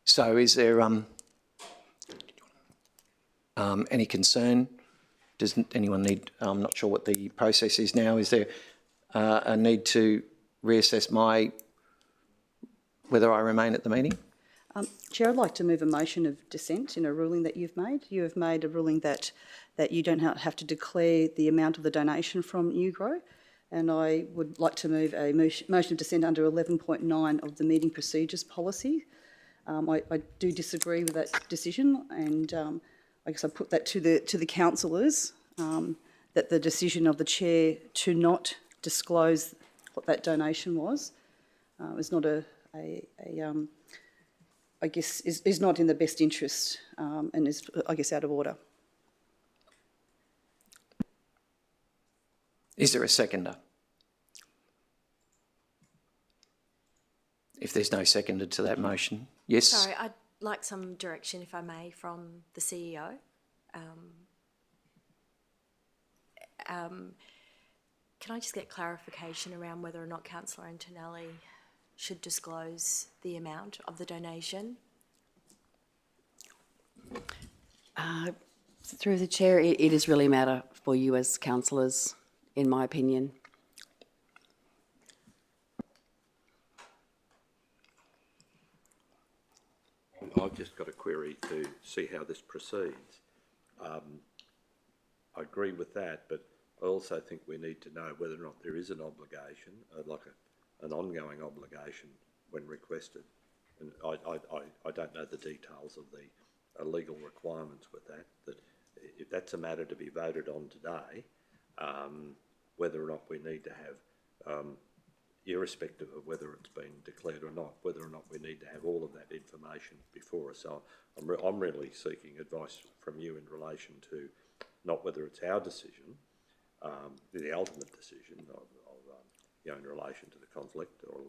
So is there any concern? Does anyone need, I'm not sure what the process is now. Is there a need to reassess whether I remain at the meeting? Chair, I'd like to move a motion of dissent in a ruling that you've made. You have made a ruling that you don't have to declare the amount of the donation from Newgrow, and I would like to move a motion of dissent under 11.9 of the meeting procedures policy. I do disagree with that decision, and I guess I put that to the councillors, that the decision of the chair to not disclose what that donation was is not I guess is not in the best interest, and is, I guess, out of order. Is there a seconder? If there's no seconder to that motion, yes? Sorry, I'd like some direction, if I may, from the CEO. Can I just get clarification around whether or not Councillor Antonelli should disclose the amount of the donation? Through the chair, it is really a matter for you as councillors, in my opinion. I've just got a query to see how this proceeds. I agree with that, but I also think we need to know whether or not there is an obligation, an ongoing obligation when requested. And I don't know the details of the legal requirements with that, that if that's a matter to be voted on today, whether or not we need to have, irrespective of whether it's been declared or not, whether or not we need to have all of that information before us. So I'm really seeking advice from you in relation to not whether it's our decision, the ultimate decision of in relation to the conflict or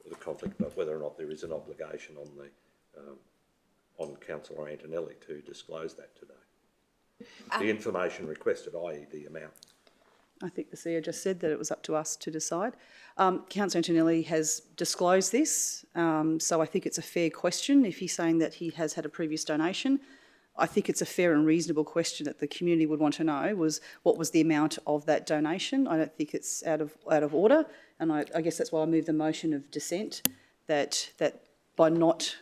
the conflict, but whether or not there is an obligation on Councillor Antonelli to disclose that today. The information requested, i.e. the amount. I think the CEO just said that it was up to us to decide. Councillor Antonelli has disclosed this, so I think it's a fair question. If he's saying that he has had a previous donation, I think it's a fair and reasonable question that the community would want to know, was what was the amount of that donation. I don't think it's out of order, and I guess that's why I moved the motion of dissent, that by not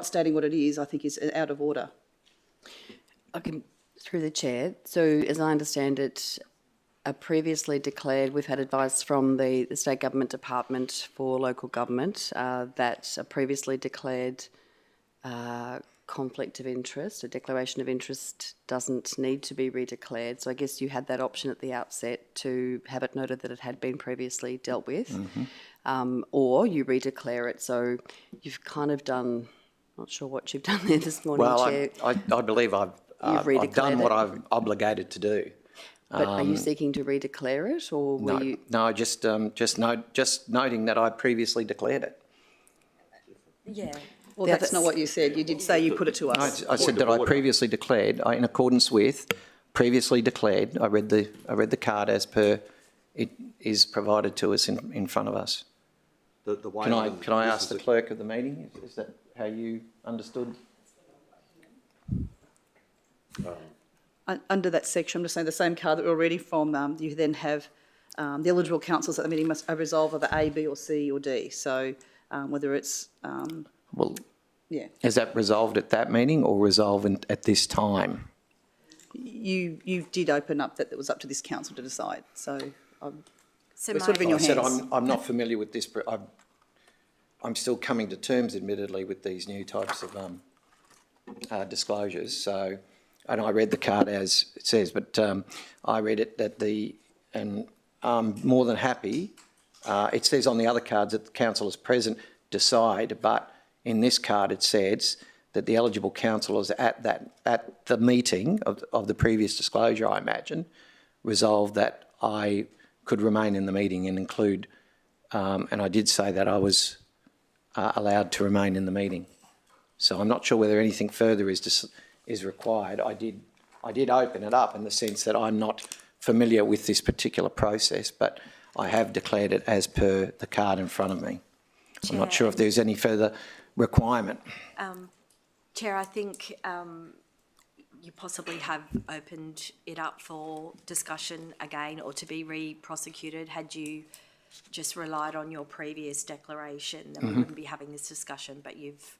stating what it is, I think is out of order. Okay, through the chair. So as I understand it, previously declared, we've had advice from the State Government Department for Local Government that a previously declared conflict of interest, a declaration of interest doesn't need to be redeclared. So I guess you had that option at the outset to have it noted that it had been previously dealt with, or you redeclare it. So you've kind of done, not sure what you've done there this morning, Chair. I believe I've done what I'm obligated to do. But are you seeking to redeclare it, or were you? No, just noting that I previously declared it. Yeah. Well, that's not what you said. You did say you put it to us. I said that I previously declared, in accordance with previously declared. I read the card as per it is provided to us in front of us. Can I ask the clerk of the meeting? Is that how you understood? Under that section, I'm just saying the same card that we're reading from, you then have the eligible councillors at the meeting must resolve either A, B or C or D. So whether it's... well, yeah. Is that resolved at that meeting or resolved at this time? You did open up that it was up to this council to decide. So we're sort of in I your hands. said I'm not familiar with this, but I'm still coming to terms, admittedly, with these new types of disclosures. So, and I read the card as it says, but I read it and I'm more than happy. It says on the other cards that the councillors present decide, but in this card it says that the eligible councillors at the meeting of the previous disclosure, I imagine, resolved that I could remain in the meeting and include, and I did say that I was allowed to remain in the meeting. So I'm not sure whether anything further is required. I did open it up in the sense that I'm not familiar with this particular process, but I have declared it as per the card in front of me. I'm not sure if there's any further requirement. Chair, I think you possibly have opened it up for discussion again or to be re-prosecuted had you just relied on your previous declaration, then we wouldn't be having this discussion, but you've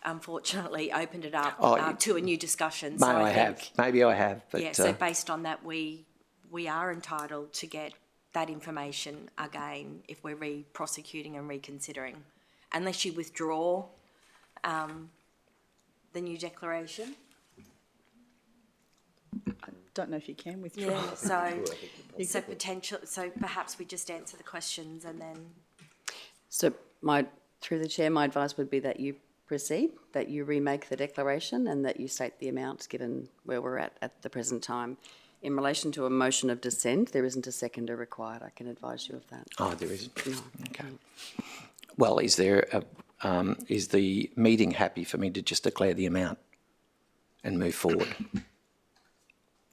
unfortunately opened it up to a new discussion. So Maybe I have, but yeah, so based on that, we are entitled to get that information again if we're re-prosecuting and reconsidering, unless you withdraw the new declaration. I don't know if you can withdraw. Yeah, so perhaps we just answer the questions and then. So through the chair, my advice would be that you proceed, that you remake the declaration and that you state the amounts given where we're at the present time. In relation to a motion of dissent, there isn't a seconder required. I can advise you of that. Oh, there isn't? No. Okay. Well, is the meeting happy for me to just declare the amount and move forward?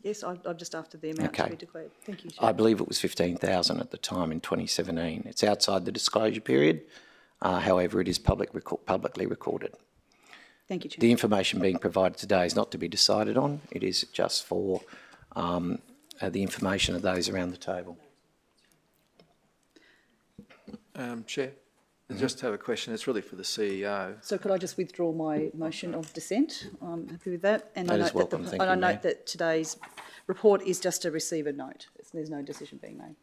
Yes, I'm just after the amount to Okay. be declared. Thank you, Chair. I believe it was 15,000 at the time in 2017. It's outside the disclosure period. However, it is publicly recorded. Thank you, Chair. The information being provided today is not to be decided on. It is just for the information of those around the table. Chair, I just have a question. It's really for the CEO. So could I just withdraw my motion of dissent? I'm happy with that. And That is welcome. Thank you, I note Mayor. that today's report is just a receiver note. There's no decision being made.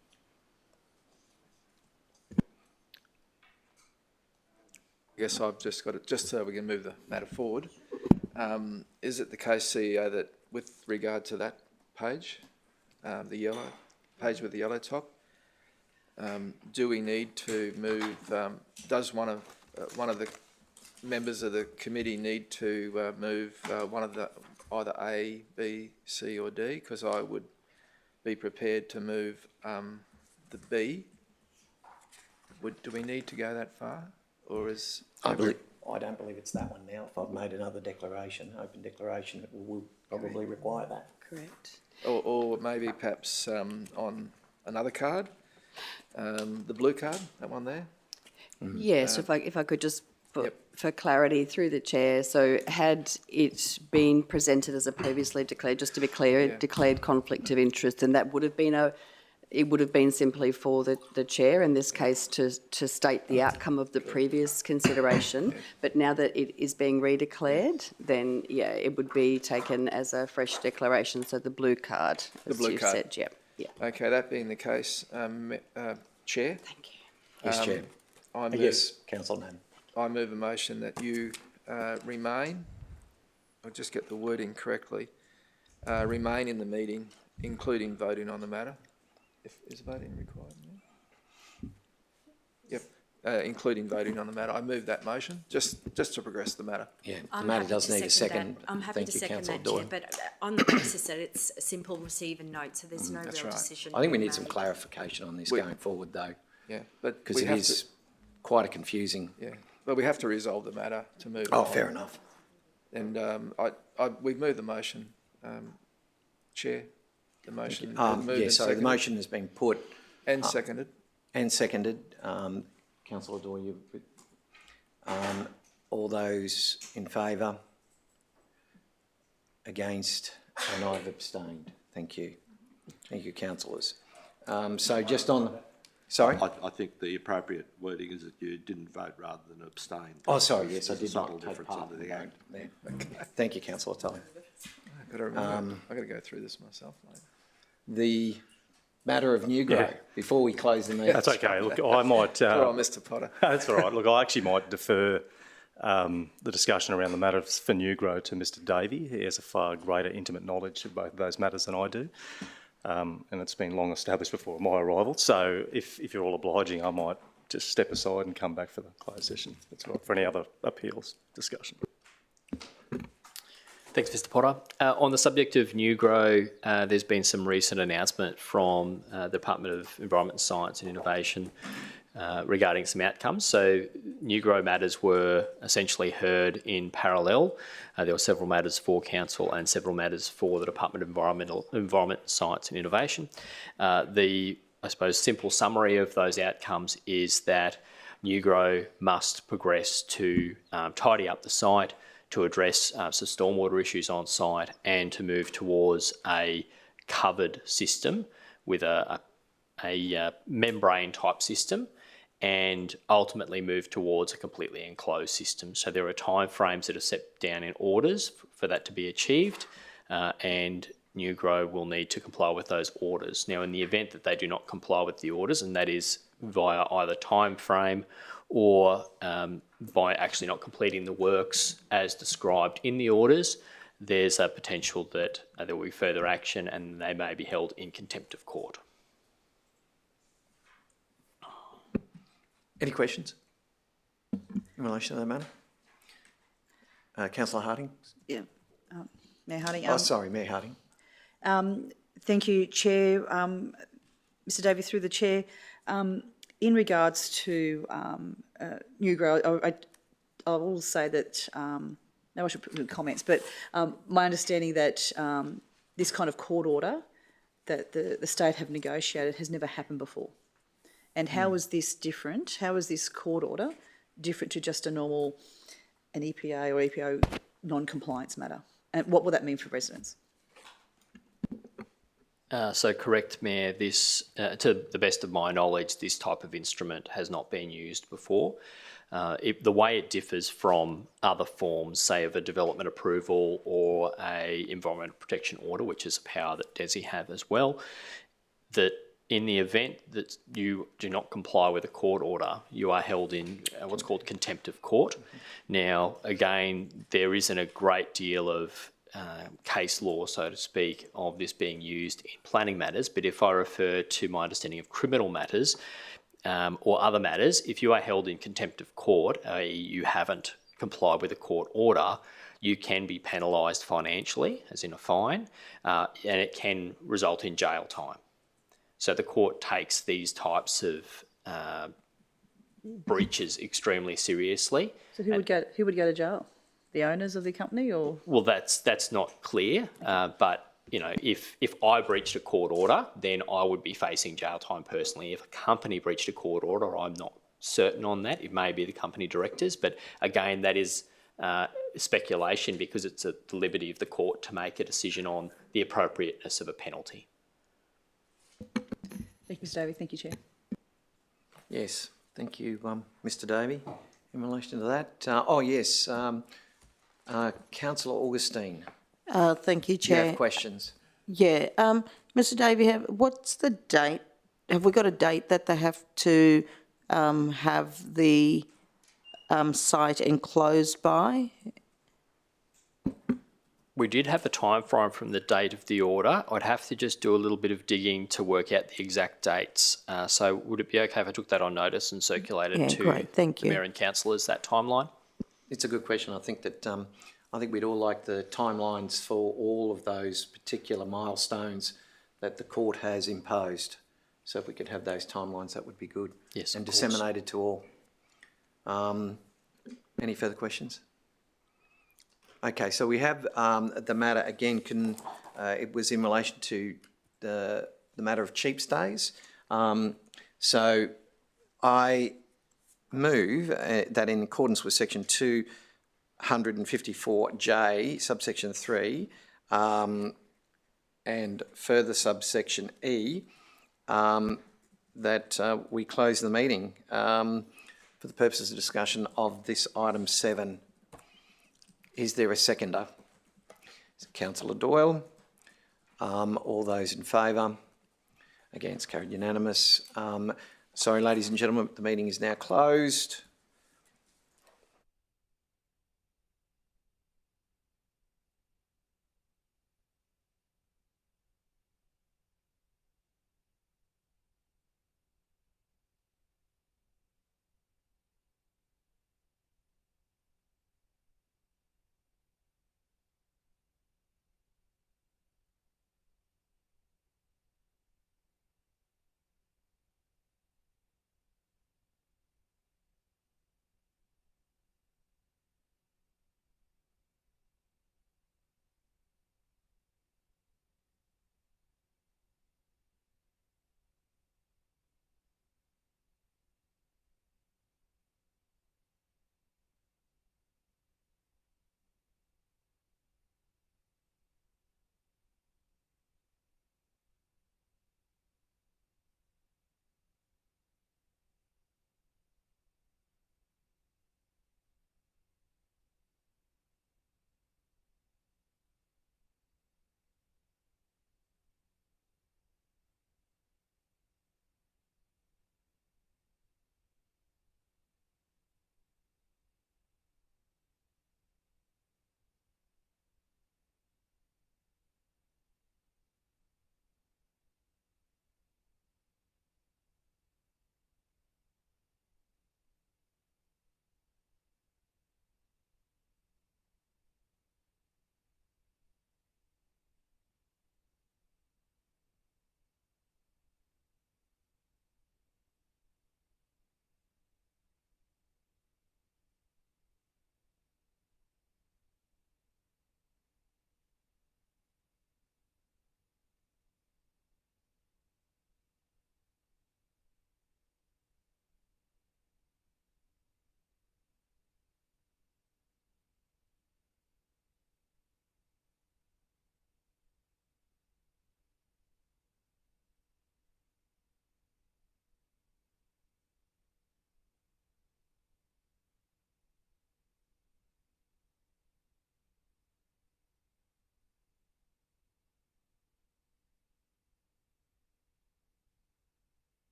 I guess I've just got it, just so we can move the matter forward. Is it the case, CEO, that with regard to that page, the yellow page with the yellow top, do we need to move? Does one of the members of the committee need to move one of the either A, B, C, or D? Because I would be prepared to move the B. Do we need to go that far, or is I don't believe it's that one now. If I've made another declaration, open declaration, it will probably require that. Correct. or maybe perhaps on another card, the blue card, that one there? Yes, if I could just, Yep. for clarity through the chair, so had it been presented as a previously declared, just to be clear, Yeah. declared conflict of interest, then that would have been it would have been simply for the chair in this case to state the outcome of the previous consideration. But now that it is being redeclared, then yeah, it would be taken as a fresh declaration. So the blue card, as blue you've card. said, yeah. Okay, that being the case, Chair, Thank you. Yes, Chair. Yes, Councillor Madden. I move a motion that you remain, I'll just get the wording correctly, remain in the meeting, including voting on the matter. Is voting required? Yep, including voting on the matter. I move that motion, just to progress the matter. Yeah, the I'm matter happy does to need a second. I'm happy Thank to you, second Councillor that, Chair, Doyle. but on the basis that it's a simple receive and note, so there's no That's real right. decision. I think we being need some made. clarification on this We- going forward, though, Yeah, but because we it have is quite a confusing. to, yeah, but we have to resolve the matter to move Oh, on. fair enough. And we've moved the motion, Chair, the motion. moved Yeah, and so the seconded. motion has been put And seconded. and seconded. Councillor Doyle, all those in favour? Against? And I've abstained. Thank you. Thank you, councillors. So just on, sorry? I think the appropriate wording is that you didn't vote rather than abstain. Oh, sorry, yes, I There's a did not subtle take difference part under in the the vote Act. there. Thank you, councillor Tully. I've got to remember, I've got to go through this myself later. The matter of New Grow, Yeah. before we close the meeting. That's okay. Look, I might. Poor old Mr Potter. That's all right. Look, I actually might defer the discussion around the matter for New Grow to Mr Davey. He has a far greater intimate knowledge of both of those matters than I do. And it's been long established before my arrival. So if you're all obliging, I might just step aside and come back for the closed session. That's all right, for any other appeals discussion. Thanks, Mr Potter. On the subject of New Grow, there's been some recent announcement from the Department of Environment, Science and Innovation regarding some outcomes. So New Grow matters were essentially heard in parallel. There were several matters for Council and several matters for the Department of Environment, Science and Innovation. The, I suppose, simple summary of those outcomes is that New Grow must progress to tidy up the site, to address some stormwater issues on site, and to move towards a covered system with a a membrane type system and ultimately move towards a completely enclosed system. So there are timeframes that are set down in orders for that to be achieved, and New Grow will need to comply with those orders. Now, in the event that they do not comply with the orders, and that is via either time frame or by actually not completing the works as described in the orders, there's a potential that there will be further action and they may be held in contempt of court. Any questions in relation to that matter? Councillor Harding? Yeah, Mayor Harding. Mayor Harding. Thank you, Chair. Mr Davey, through the Chair, in regards to New Grow, I will say that, no, I should put in comments, but my understanding that this kind of court order that the state have negotiated has never happened before. And how is this different? How is this court order different to just an EPA or EPO non-compliance matter? And what will that mean for residents? So correct, Mayor, this, to the best of my knowledge, this type of instrument has not been used before. The way it differs from other forms, say of a development approval or a environmental protection order, which is a power that DESI have as well, that in the event that you do not comply with a court order, you are held in what's called contempt of court. Now, again, there isn't a great deal of case law, so to speak, of this being used in planning matters, but if I refer to my understanding of criminal matters or other matters, if you are held in contempt of court, i.e. you haven't complied with a court order, you can be penalised financially, as in a fine, and it can result in jail time. So the court takes these types of breaches extremely seriously. So who would go to jail? The owners of the company, or? Well, that's not clear, but you know, if I breached a court order, then I would be facing jail time personally. If a company breached a court order, I'm not certain on that. It may be the company directors, but again, that is speculation because it's at the liberty of the court to make a decision on the appropriateness of a penalty. Thank you, Mr Davey. Thank you, Chair. Yes, thank you, Mr Davey. In relation to that, Councillor Augustine. Thank you, Do you Chair. have questions? Yeah. Mr Davey, what's the date? Have we got a date that they have to have the site enclosed by? We did have a time frame from the date of the order. I'd have to just do a little bit of digging to work out the exact dates. So would it be okay if I took that on notice and circulated to great. Thank the you. Mayor and Councillors, that timeline? It's a good question. I think that we'd all like the timelines for all of those particular milestones that the court has imposed. So if we could have those timelines, that would be good. Yes, and of course. disseminated to all. Any further questions? Okay, so we have the matter again. It was in relation to the matter of cheap stays. So I move that in accordance with section 254J, subsection 3, and further subsection E, that we close the meeting for the purposes of discussion of this item 7. Is there a seconder? Councillor Doyle. All those in favour? Against, carried unanimous. Sorry, ladies and gentlemen, the meeting is now closed.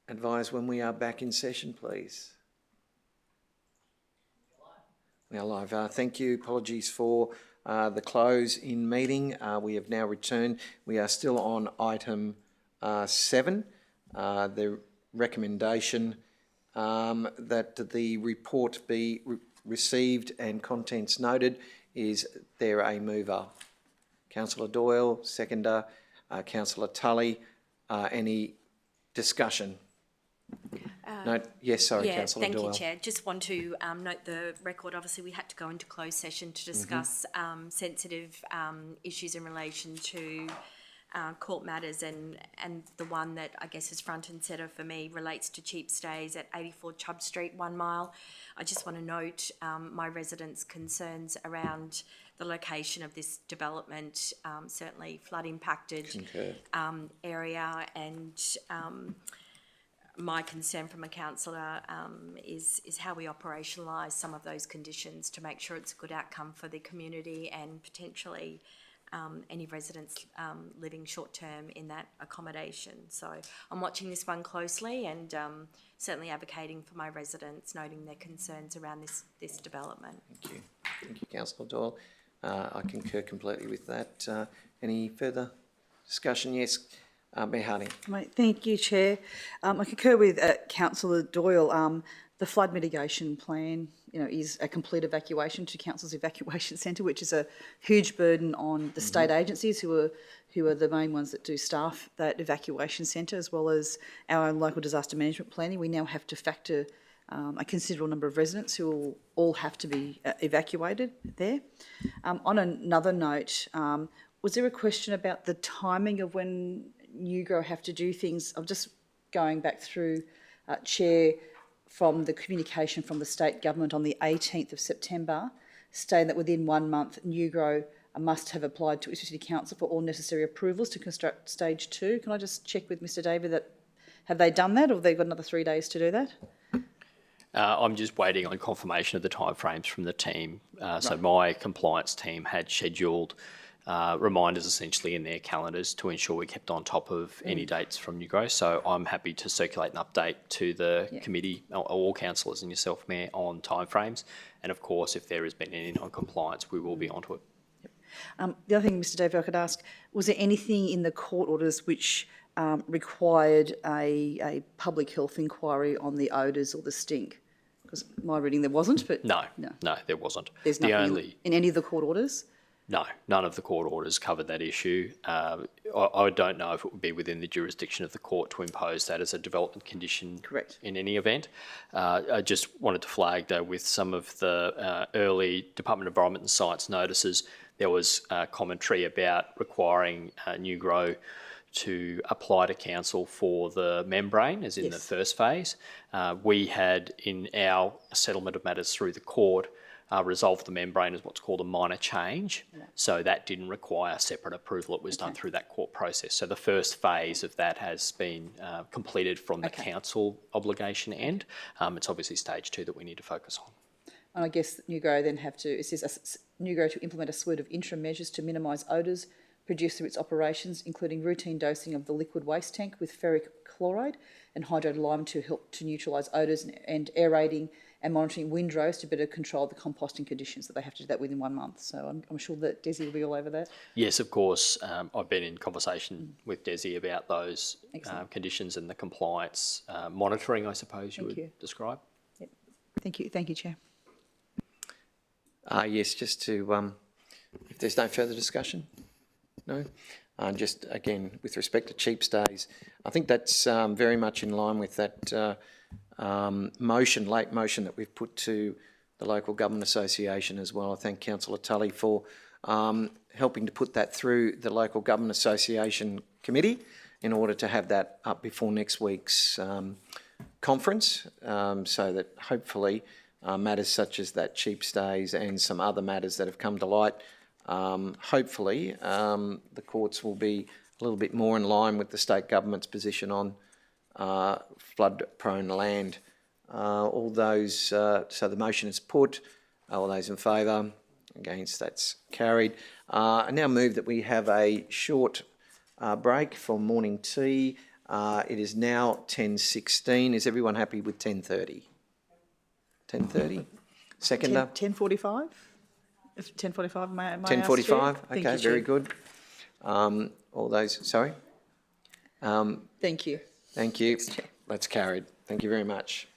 advise when we are back in session, please? We are live. Thank you. Apologies for the close in meeting. We have now returned. We are still on item 7, the recommendation that the report be received and contents noted. Is there a mover? Councillor Doyle, seconder. Councillor Tully. Any discussion? No. Yes, sorry, Councillor Doyle. Thank you, Chair. Just want to note the record. Obviously, we had to go into closed session to discuss sensitive issues in relation to court matters, and the one that I guess is front and centre for me relates to cheap stays at 84 Chubb Street, 1 mile. I just want to note my residents' concerns around the location of this development, certainly flood impacted area, and my concern from a councillor is how we operationalise some of those conditions to make sure it's a good outcome for the community and potentially any residents living short term in that accommodation. So I'm watching this one closely and certainly advocating for my residents, noting their concerns around this development. Thank you. Thank you, Councillor Doyle. I concur completely with that. Any further discussion? Yes, Mayor Harding. Right, thank you, Chair. I concur with Councillor Doyle. The flood mitigation plan, is a complete evacuation to Council's evacuation centre, which is a huge burden on the state agencies who are the main ones that do staff that evacuation centre, as well as our own local disaster management planning. We now have to factor a considerable number of residents who will all have to be evacuated there. On another note, was there a question about the timing of when Newgrow have to do things? I'm just going back through, Chair, from the communication from the state government on the 18th of September, stating that within 1 month, Newgrow must have applied to Ipswich City Council for all necessary approvals to construct stage 2. Can I just check with Mr David that, have they done that, or have they got another 3 days to do that? I'm just waiting on confirmation of the timeframes from the team. So my compliance team had scheduled reminders essentially in their calendars to ensure we kept on top of any dates from Newgrow. So I'm happy to circulate an update to the committee, all councillors and yourself, Mayor, on timeframes. And of course, if there has been any non-compliance, we will be onto it. The other thing, Mr David, I could ask, was there anything in the court orders which required a public health inquiry on the odours or the stink? Because my reading there wasn't, but... No, there wasn't. There's nothing in any of the court orders? No, none of the court orders covered that issue. I don't know if it would be within the jurisdiction of the court to impose that as a development condition. Correct. In any event. I just wanted to flag, though, with some of the early Department of Environment and Science notices, there was commentary about requiring Newgrow to apply to council for the membrane, as in the first phase. We had, in our settlement of matters through the court, resolved the membrane as what's called a minor change. So that didn't require separate approval. It was done through that court process. So the first phase of that has been completed from the council obligation end. It's obviously stage 2 that we need to focus on. And I guess Newgrow then have to, it says Newgrow to implement a suite of interim measures to minimise odours produced through its operations, including routine dosing of the liquid waste tank with ferric chloride and hydrated lime to help to neutralise odours, and aerating and monitoring windrows to better control the composting conditions. That they have to do that within 1 month. So I'm sure that Desi will be all over that. Yes, of course. I've been in conversation with Desi about those conditions and the compliance monitoring, I suppose you would describe. Yep. Thank you, Chair. Yes, just to, if there's no further discussion, no? Just again, with respect to cheap stays, I think that's very much in line with that late motion that we've put to the Local Government Association as well. I thank Councillor Tully for helping to put that through the Local Government Association Committee in order to have that up before next week's conference, so that hopefully matters such as that cheap stays and some other matters that have come to light, hopefully the courts will be a little bit more in line with the state government's position on flood-prone land. All those, so the motion is put. All those in favour? Against? That's carried. I now move that we have a short break for morning tea. It is now 10:16. Is everyone happy with 10:30? 10:30? Seconder? 10:45? 10:45, may I ask, Chair? 10:45? Thank Okay, you, very Chair. good. All those, sorry? Thank you. Thank you. That's carried. Thank you very much.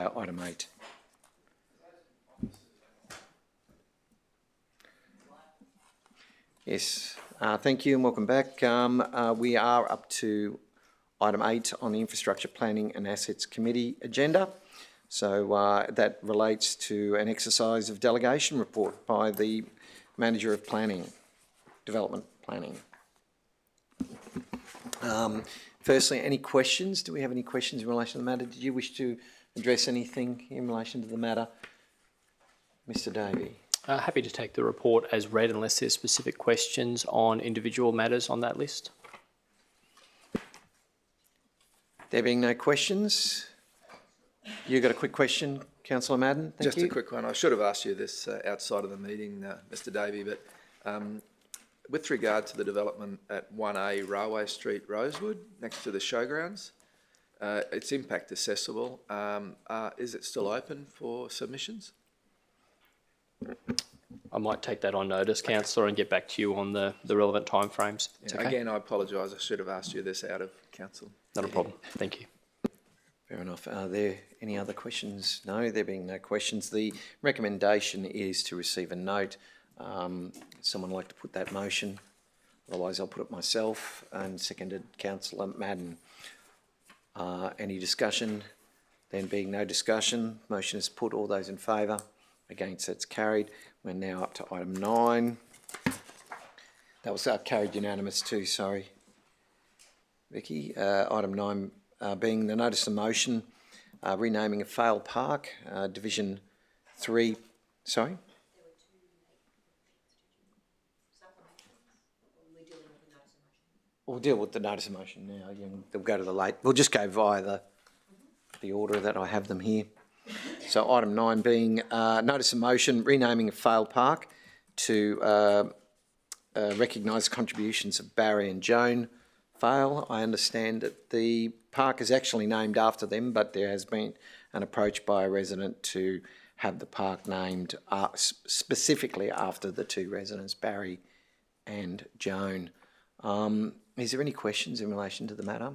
Item 8. Yes, thank you and welcome back. We are up to item 8 on the Infrastructure Planning and Assets Committee agenda. So that relates to an exercise of delegation report by the Manager of Planning, Development Planning. Firstly, any questions? Do we have any questions in relation to the matter? Did you wish to address anything in relation to the matter, Mr. Davey? Happy to take the report as read unless there's specific questions on individual matters on that list. There being no questions, you got a quick question, Councillor Madden? Thank Just you. a quick one. I should have asked you this outside of the meeting, Mr. Davey, but with regard to the development at 1A Railway Street, Rosewood, next to the showgrounds, it's impact accessible. Is it still open for submissions? I might take that on notice, Councillor, and get back to you on the relevant timeframes. Yeah, Okay. Again, I apologise. I should have asked you this out of council. Not a problem. Thank you. Fair enough. Are there any other questions? No, there being no questions. The recommendation is to receive a note. Someone like to put that motion? Otherwise, I'll put it myself, and seconded Councillor Madden. Any discussion? Then being no discussion, motion is put. All those in favour? Against, that's carried. We're now up to item 9. That was carried unanimous too, sorry. Vicky, item 9 being the notice of motion, renaming a Fale Park, Division 3, sorry? We'll deal with the notice of motion now. We'll go to the late. We'll just go via the order that I have them here. So item 9 being notice of motion, renaming a Fale Park to recognise contributions of Barry and Joan Fale. I understand that the park is actually named after them, but there has been an approach by a resident to have the park named specifically after the two residents, Barry and Joan. Is there any questions in relation to the matter?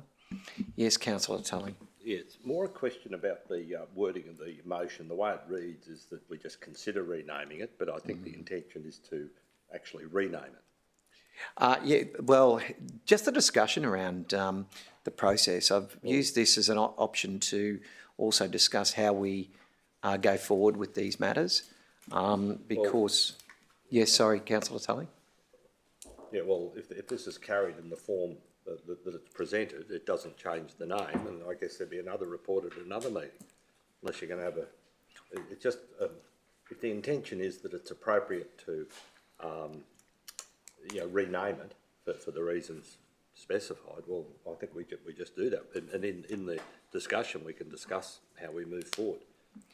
Yes, Councillor Tully. Yeah, it's more a question about the wording of the motion. The way it reads is that we just consider renaming it, but I think the intention is to actually rename it. Yeah, well, just a discussion around the process. I've used this as an option to also discuss how we go forward with these matters because... Yes, sorry, Councillor Tully. Yeah, well, if this is carried in the form that it's presented, it doesn't change the name, and I guess there'd be another report at another meeting, unless you're going to have a... It just... if the intention is that it's appropriate to, rename it for the reasons specified, well, I think we just do that. And in the discussion, we can discuss how we move forward.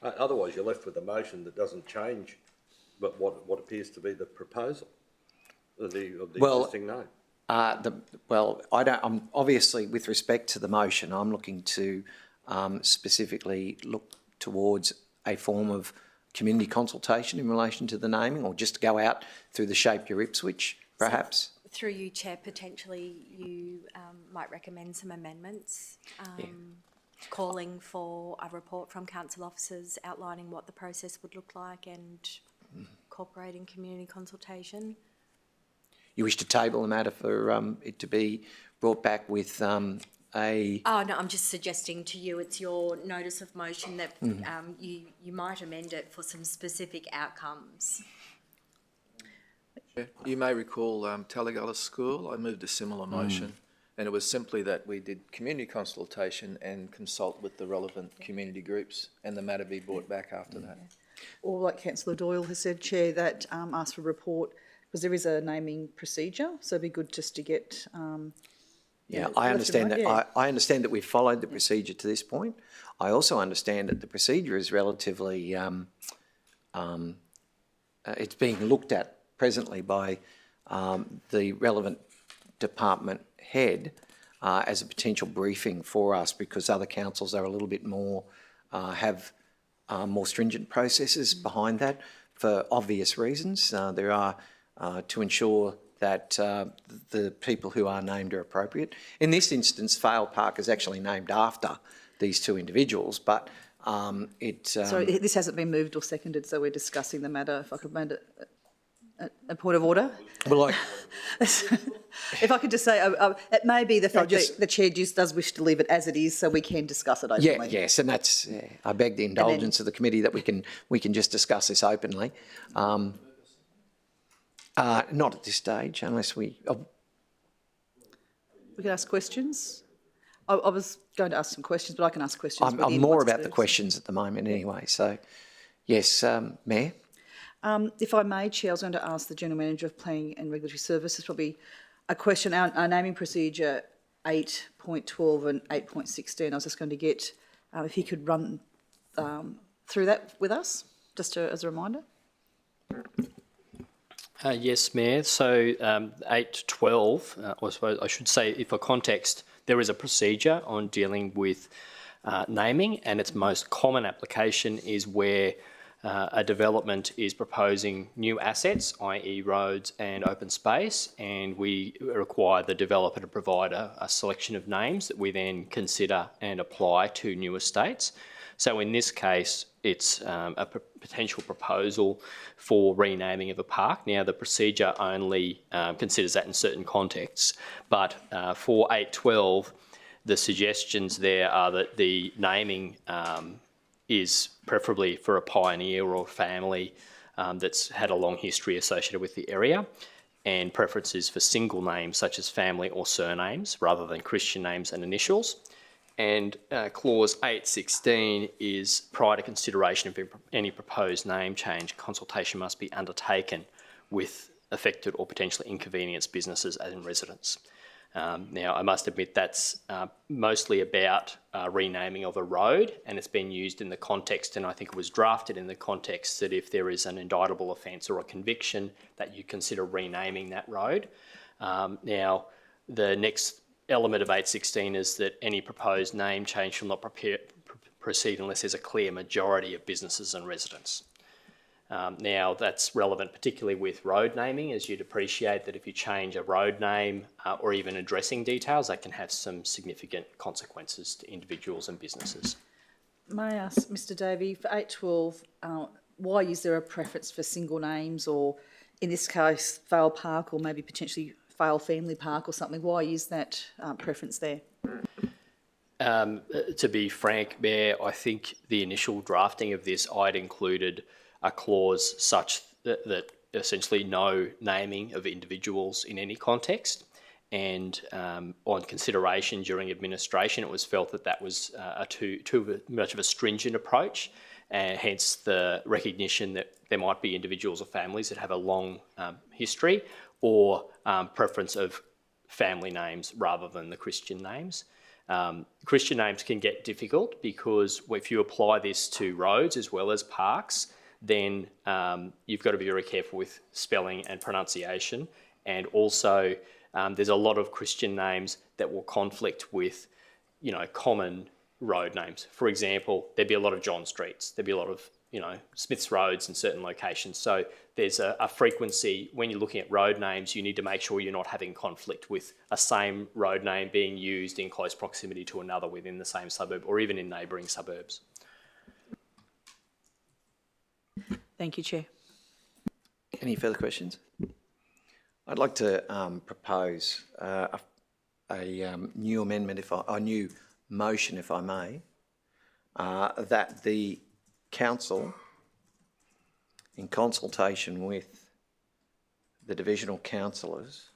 Otherwise, you're left with a motion that doesn't change but what appears to be the proposal of the existing name. I'm obviously, with respect to the motion, I'm looking to specifically look towards a form of community consultation in relation to the naming, or just go out through the Shape Your Ipswich, perhaps. Through you, Chair, potentially you might recommend some amendments, calling for a report from council officers outlining what the process would look like and incorporating community consultation. You wish to table the matter for it to be brought back with a... Oh, no, I'm just suggesting to you, it's your notice of motion that you might amend it for some specific outcomes. You may recall Talligullis School, I moved a similar motion, and it was simply that we did community consultation and consult with the relevant community groups, and the matter be brought back after that. Or like Councillor Doyle has said, Chair, that ask for a report, because there is a naming procedure, so it'd be good just to get... I understand that. Yeah. I understand that we've followed the procedure to this point. I also understand that the procedure is relatively... it's being looked at presently by the relevant department head as a potential briefing for us, because other councils are a little bit more, have more stringent processes behind that for obvious reasons. There are to ensure that the people who are named are appropriate. In this instance, Fale Park is actually named after these two individuals, but Sorry, this hasn't been moved or seconded, so we're discussing the matter. If I could make a point of order. Well, If I could just say, it may be the fact that the chair just does wish to leave it as it is, so we can discuss it openly. yes, and that's, I beg the indulgence of the committee that we can just discuss this openly. Not at this stage, unless we... We can ask questions. I was going to ask some questions, but I can ask questions. I'm more about the questions at the moment anyway, so yes, Mayor? If I may, Chair, I was going to ask the General Manager of Planning and Regulatory Services probably a question. Our naming procedure 8.12 and 8.16, I was just going to get, if he could run through that with us, just as a reminder. Yes, Mayor. So 8.12, or I suppose I should say, for context, there is a procedure on dealing with naming, and its most common application is where a development is proposing new assets, i.e. roads and open space, and we require the developer to provide a selection of names that we then consider and apply to new estates. So in this case, it's a potential proposal for renaming of a park. Now, the procedure only considers that in certain contexts, but for 8.12, the suggestions there are that the naming is preferably for a pioneer or family that's had a long history associated with the area, and preferences for single names such as family or surnames rather than Christian names and initials. And clause 8.16 is prior to consideration of any proposed name change, consultation must be undertaken with affected or potentially inconvenienced businesses and residents. Now, I must admit that's mostly about renaming of a road, and it's been used in the context, and I think it was drafted in the context that if there is an indictable offence or a conviction, that you consider renaming that road. Now, the next element of 8.16 is that any proposed name change shall not proceed unless there's a clear majority of businesses and residents. Now, that's relevant particularly with road naming, as you'd appreciate that if you change a road name or even addressing details, that can have some significant consequences to individuals and businesses. May I ask, Mr Davey, for 8.12, why is there a preference for single names, or in this case, Vale Park, or maybe potentially Vale Family Park or something? Why is that preference there? To be frank, Mayor, I think the initial drafting of this, I'd included a clause such that essentially no naming of individuals in any context. And on consideration during administration, it was felt that that was too much of a stringent approach, and hence the recognition that there might be individuals or families that have a long history, or preference of family names rather than the Christian names. Christian names can get difficult because if you apply this to roads as well as parks, then you've got to be very careful with spelling and pronunciation. And also, there's a lot of Christian names that will conflict with, common road names. For example, there'd be a lot of John Streets. There'd be a lot of, Smith's Roads in certain locations. So there's a frequency when you're looking at road names, you need to make sure you're not having conflict with a same road name being used in close proximity to another within the same suburb or even in neighbouring suburbs. Thank you, Chair. Any further questions? I'd like to propose a new amendment, a new motion, if I may, that the council, in consultation with the divisional councillors,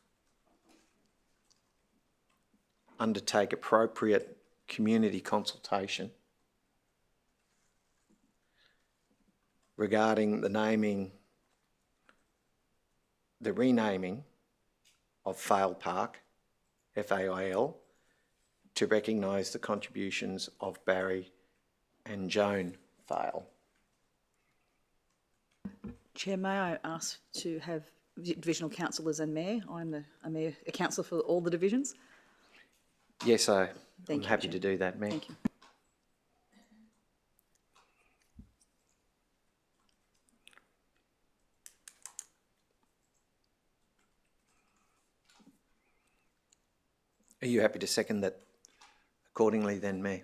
undertake appropriate community consultation regarding the renaming of Fail Park, FAIL, to recognise the contributions of Barry and Joan Fail. Chair, may I ask to have divisional councillors and mayor? I'm a councillor for all the divisions. Yes, I'm Thank you, happy Chair. to do that, Mayor. Thank you. Are you happy to second that accordingly then, Mayor?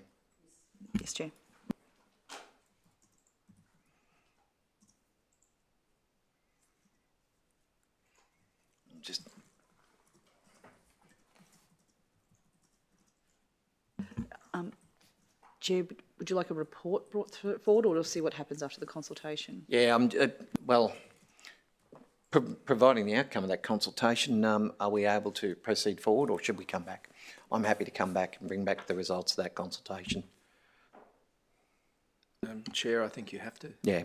Yes, Chair. Chair, would you like a report brought forward, or we'll see what happens after the consultation? Yeah, providing the outcome of that consultation, are we able to proceed forward, or should we come back? I'm happy to come back and bring back the results of that consultation. Chair, I think you have to. Yeah,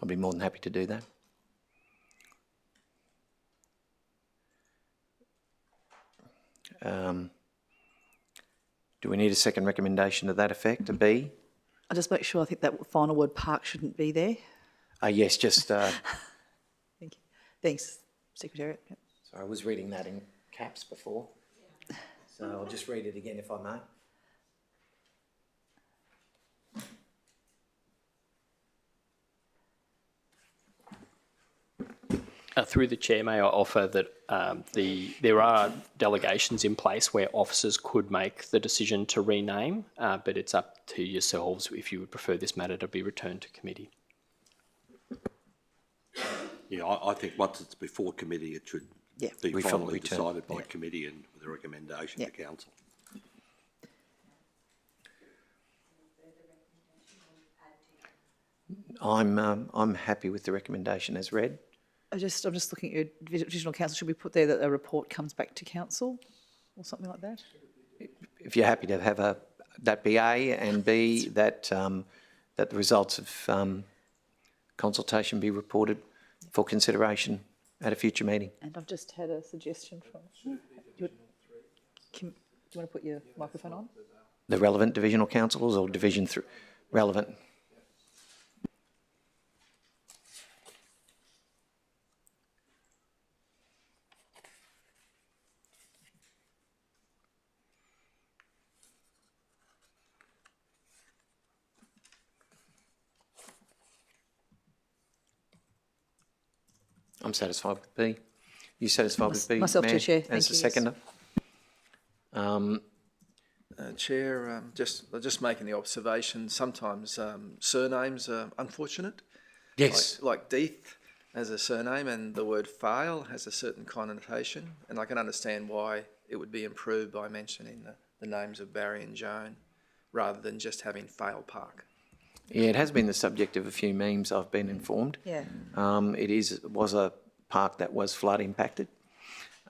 I'll be more than happy to do that. Do we need a second recommendation to that effect, a B? I'll just make sure, I think that final word park shouldn't be there. Yes, just, Thank you. Thanks, Secretariat. Yep. sorry, I was reading that in caps before, so I'll just read it again if I may. Through the chair, may I offer that there are delegations in place where officers could make the decision to rename, but it's up to yourselves if you would prefer this matter to be returned to committee. Yeah, I think once it's before committee, it should be finally decided by committee and with a recommendation to council. I'm happy with the recommendation as read. I'm just looking at your divisional council. Should we put there that a report comes back to council or something like that? If you're happy to have that be A, and B, that the results of consultation be reported for consideration at a future meeting. And I've just had a suggestion from... Do you want to put your microphone on? The relevant divisional councils or division 3? Relevant. I'm satisfied with B. You satisfied with B, myself too, Mayor, Chair. as Thank the you, seconder? Chair, just making the observation, sometimes surnames are unfortunate. Yes. Like Deeth as a surname, and the word fail has a certain connotation, and I can understand why it would be improved by mentioning the names of Barry and Joan rather than just having Fail Park. Yeah, it has been the subject of a few memes, I've been informed. Yeah. It was a park that was flood impacted.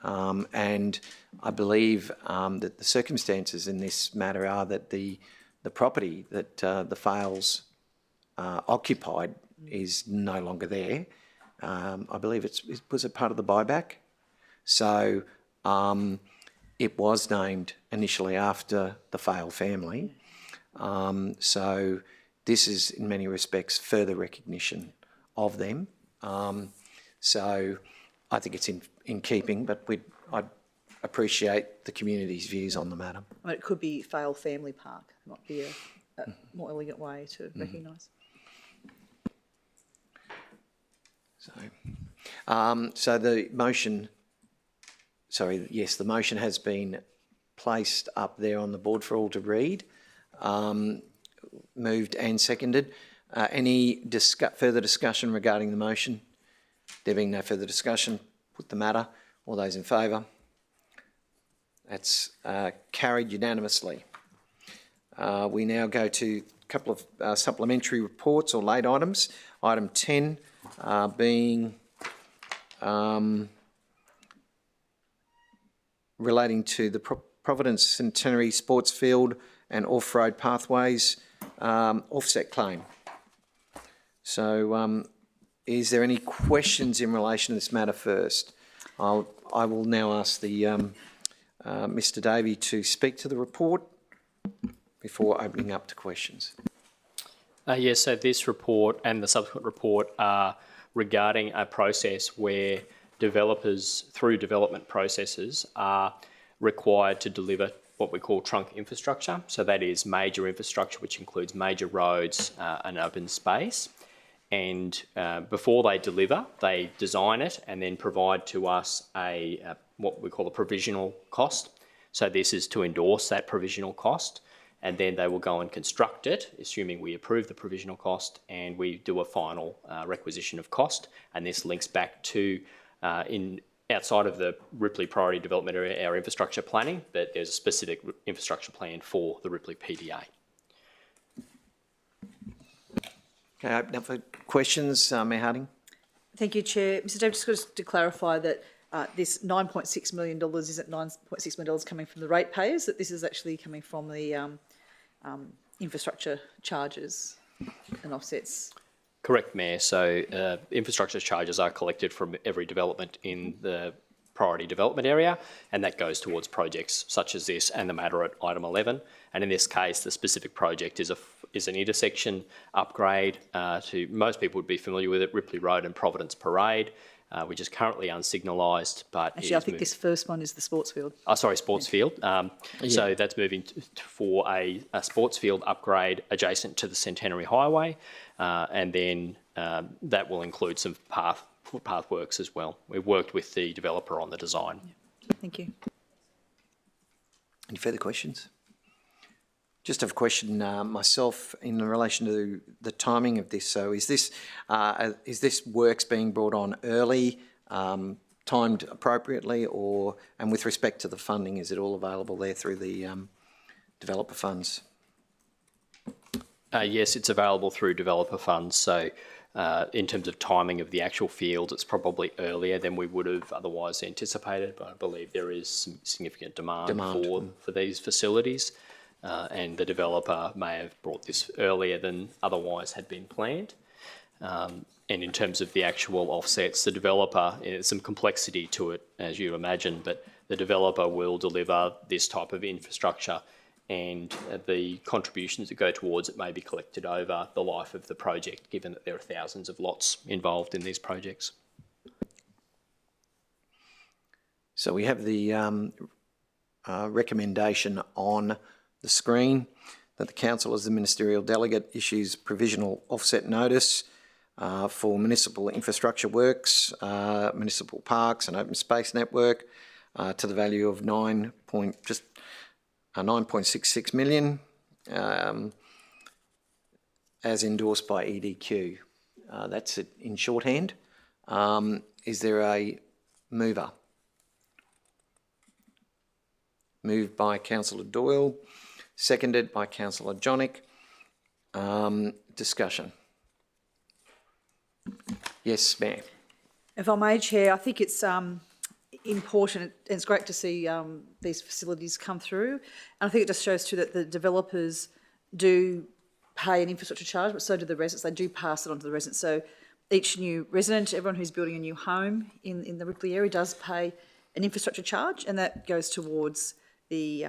And I believe that the circumstances in this matter are that the property that the Fails occupied is no longer there. I believe it was a part of the buyback. So it was named initially after the Fail family. So this is in many respects further recognition of them. So I think it's in keeping, but I'd appreciate the community's views on the matter. I mean, it could be Fail Family Park. It might be a more elegant way to recognise. So the motion, the motion has been placed up there on the board for all to read. Moved and seconded. Any further discussion regarding the motion? There being no further discussion, put the matter. All those in favour? That's carried unanimously. We now go to a couple of supplementary reports or late items. Item 10 being relating to the Providence Centenary Sports Field and off-road pathways offset claim. So is there any questions in relation to this matter first? I will now ask the Mr. Davey to speak to the report before opening up to questions. Yes, so this report and the subsequent report are regarding a process where developers, through development processes, are required to deliver what we call trunk infrastructure. So that is major infrastructure, which includes major roads and open space. And before they deliver, they design it and then provide to us what we call a provisional cost. So this is to endorse that provisional cost, and then they will go and construct it, assuming we approve the provisional cost, and we do a final requisition of cost. And this links back to outside of the Ripley Priority Development Area, our infrastructure planning, but there's a specific infrastructure plan for the Ripley PDA. Okay, open up for questions. Mayor Harding. Thank you, Chair. Mr Davis, just to clarify that this $9.6 million isn't $9.6 million coming from the ratepayers, that this is actually coming from the infrastructure charges and offsets. Correct, Mayor. So infrastructure charges are collected from every development in the priority development area, and that goes towards projects such as this and the matter at item 11. And in this case, the specific project is an intersection upgrade to, most people would be familiar with it, Ripley Road and Providence Parade, which is currently unsignalised, but Actually, I think this first one is the sports field. Oh, sorry, sports field. So that's moving for a sports field upgrade adjacent to the Centenary Highway, and then that will include some footpath works as well. We've worked with the developer on the design. Thank you. Any further questions? Just have a question myself in relation to the timing of this. So is this works being brought on early, timed appropriately, and with respect to the funding, is it all available there through the developer funds? Yes, it's available through developer funds. So in terms of timing of the actual field, it's probably earlier than we would have otherwise anticipated, but I believe there is some significant demand. For these facilities. And the developer may have brought this earlier than otherwise had been planned. And in terms of the actual offsets, the developer, there's some complexity to it, as you imagine, but the developer will deliver this type of infrastructure, and the contributions that go towards it may be collected over the life of the project, given that there are thousands of lots involved in these projects. So we have the recommendation on the screen that the council, as the ministerial delegate, issues provisional offset notice for municipal infrastructure works, municipal parks and open space network to the value of 9.66 million, as endorsed by EDQ. That's it in shorthand. Is there a mover? Moved by Councillor Doyle, seconded by Councillor Johnnick. Discussion. Yes, Mayor. If I may, Chair, I think it's important, and it's great to see these facilities come through. And I think it just shows too that the developers do pay an infrastructure charge, but so do the residents. They do pass it on to the residents. So each new resident, everyone who's building a new home in the Ripley area does pay an infrastructure charge, and that goes towards the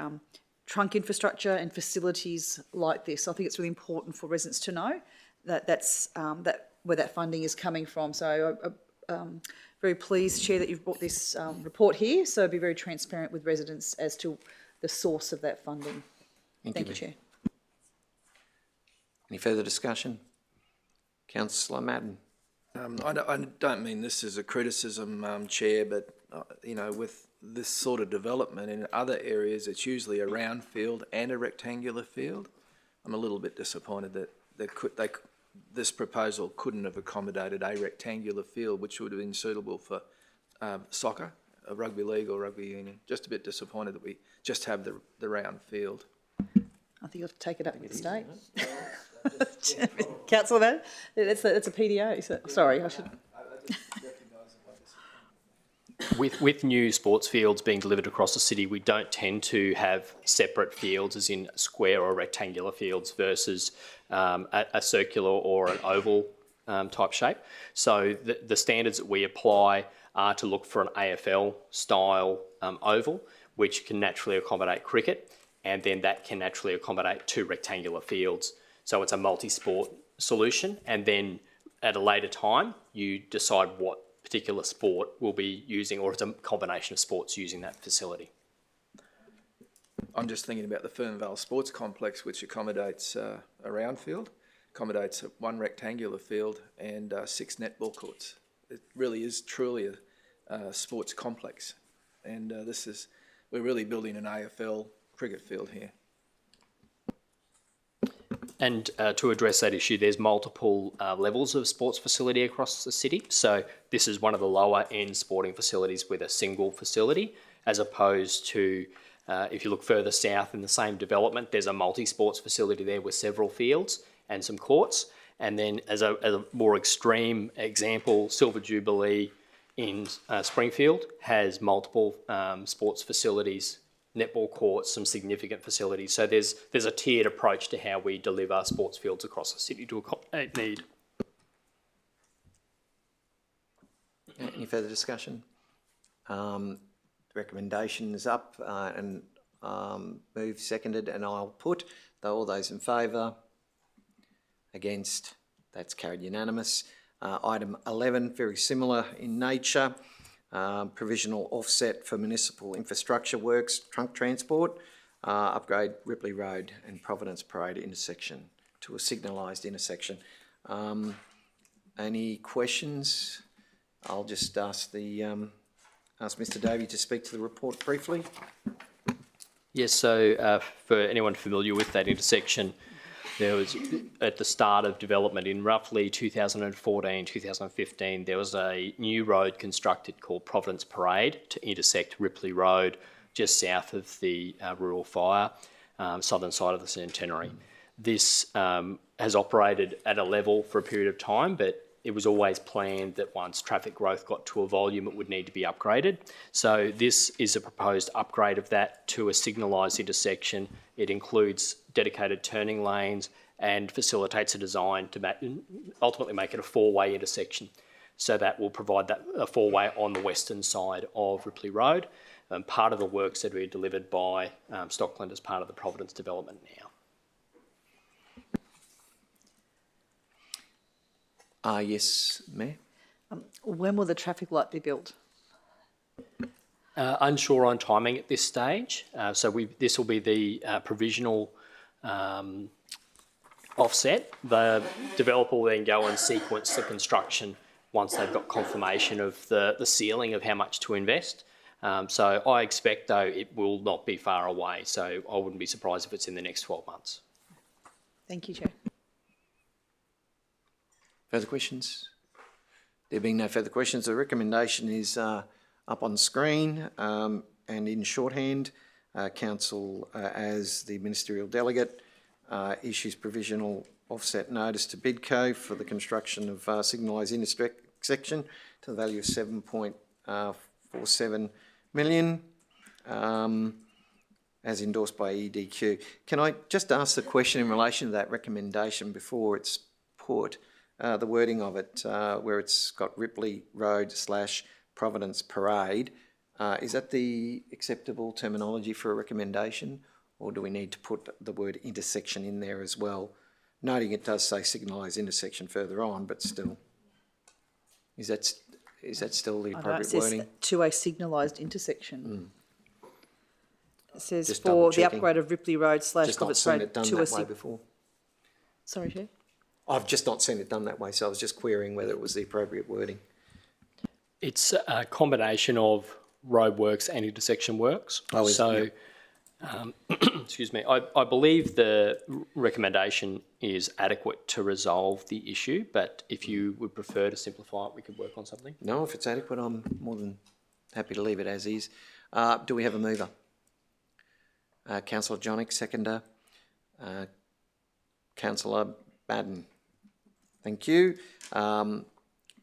trunk infrastructure and facilities like this. So I think it's really important for residents to know that that's where that funding is coming from. So I'm very pleased, Chair, that you've brought this report here, so be very transparent with residents as to the source of that funding. Thank you, Chair. Any further discussion? Councillor Madden. I don't mean this as a criticism, Chair, but you know, with this sort of development in other areas, it's usually a round field and a rectangular field. I'm a little bit disappointed that this proposal couldn't have accommodated a rectangular field, which would have been suitable for soccer, a rugby league or rugby union. Just a bit disappointed that we just have the round field. I think you'll have to take it up with the state. Councillor Madden, that's a PDO. So, sorry, I should. With new sports fields being delivered across the city, we don't tend to have separate fields, as in square or rectangular fields, versus a circular or an oval type shape. So the standards that we apply are to look for an AFL style oval, which can naturally accommodate cricket, and then that can naturally accommodate two rectangular fields. So it's a multi-sport solution, and then at a later time you decide what particular sport will be using, or it's a combination of sports using that facility. I'm just thinking about the Fernvale Sports Complex, which accommodates a round field, accommodates one rectangular field and 6 netball courts. It really is truly a sports complex, and we're really building an AFL cricket field here. And to address that issue, there's multiple levels of sports facility across the city. So this is one of the lower end sporting facilities with a single facility, as opposed to, if you look further south in the same development, there's a multi-sports facility there with several fields and some courts. And then as a more extreme example, Silver Jubilee in Springfield has multiple sports facilities, netball courts, some significant facilities. So there's a tiered approach to how we deliver sports fields across the city to accommodate need. Any further discussion? The recommendation is up and moved, seconded, and I'll put all those in favour. Against, that's carried unanimous. Item 11, very similar in nature, provisional offset for municipal infrastructure works, trunk transport, upgrade Ripley Road and Providence Parade intersection to a signalised intersection. Any questions? I'll just ask Mr. Davey to speak to the report briefly. Yes, so for anyone familiar with that intersection, there was, at the start of development in roughly 2014, 2015, there was a new road constructed called Providence Parade to intersect Ripley Road just south of the rural fire, southern side of the Centenary. This has operated at a level for a period of time, but it was always planned that once traffic growth got to a volume, it would need to be upgraded. So this is a proposed upgrade of that to a signalised intersection. It includes dedicated turning lanes and facilitates a design to ultimately make it a four-way intersection. So that will provide a four-way on the western side of Ripley Road. Part of the works that will be delivered by Stockland as part of the Providence development now. Yes, Mayor. When will the traffic light be built? Unsure on timing at this stage. This will be the provisional offset. The developer will then go and sequence the construction once they've got confirmation of the ceiling of how much to invest. So I expect, though, it will not be far away. So I wouldn't be surprised if it's in the next 12 months. Thank you, Chair. Further questions? There being no further questions, the recommendation is up on the screen and in shorthand. Council, as the ministerial delegate, issues provisional offset notice to Bidco for the construction of signalised intersection to the value of 7.47 million, as endorsed by EDQ. Can I just ask the question in relation to that recommendation before it's put? The wording of it, where it's got Ripley Road / Providence Parade, is that the acceptable terminology for a recommendation, or do we need to put the word intersection in there as well? Noting it does say signalised intersection further on, but still, is that still the appropriate wording? To a signalised intersection. It says Just for the double-checking. upgrade of Ripley Road / Just not Providence seen Road it done to a that way before. Sorry, Chair. I've just not seen it done that way, so I was just querying whether it was the appropriate wording. It's a combination of roadworks and intersection works. Excuse me, I believe the recommendation is adequate to resolve the issue, but if you would prefer to simplify it, we could work on something. No, if it's adequate, I'm more than happy to leave it as is. Do we have a mover? Councillor Jonik, seconder. Councillor Madden. Thank you.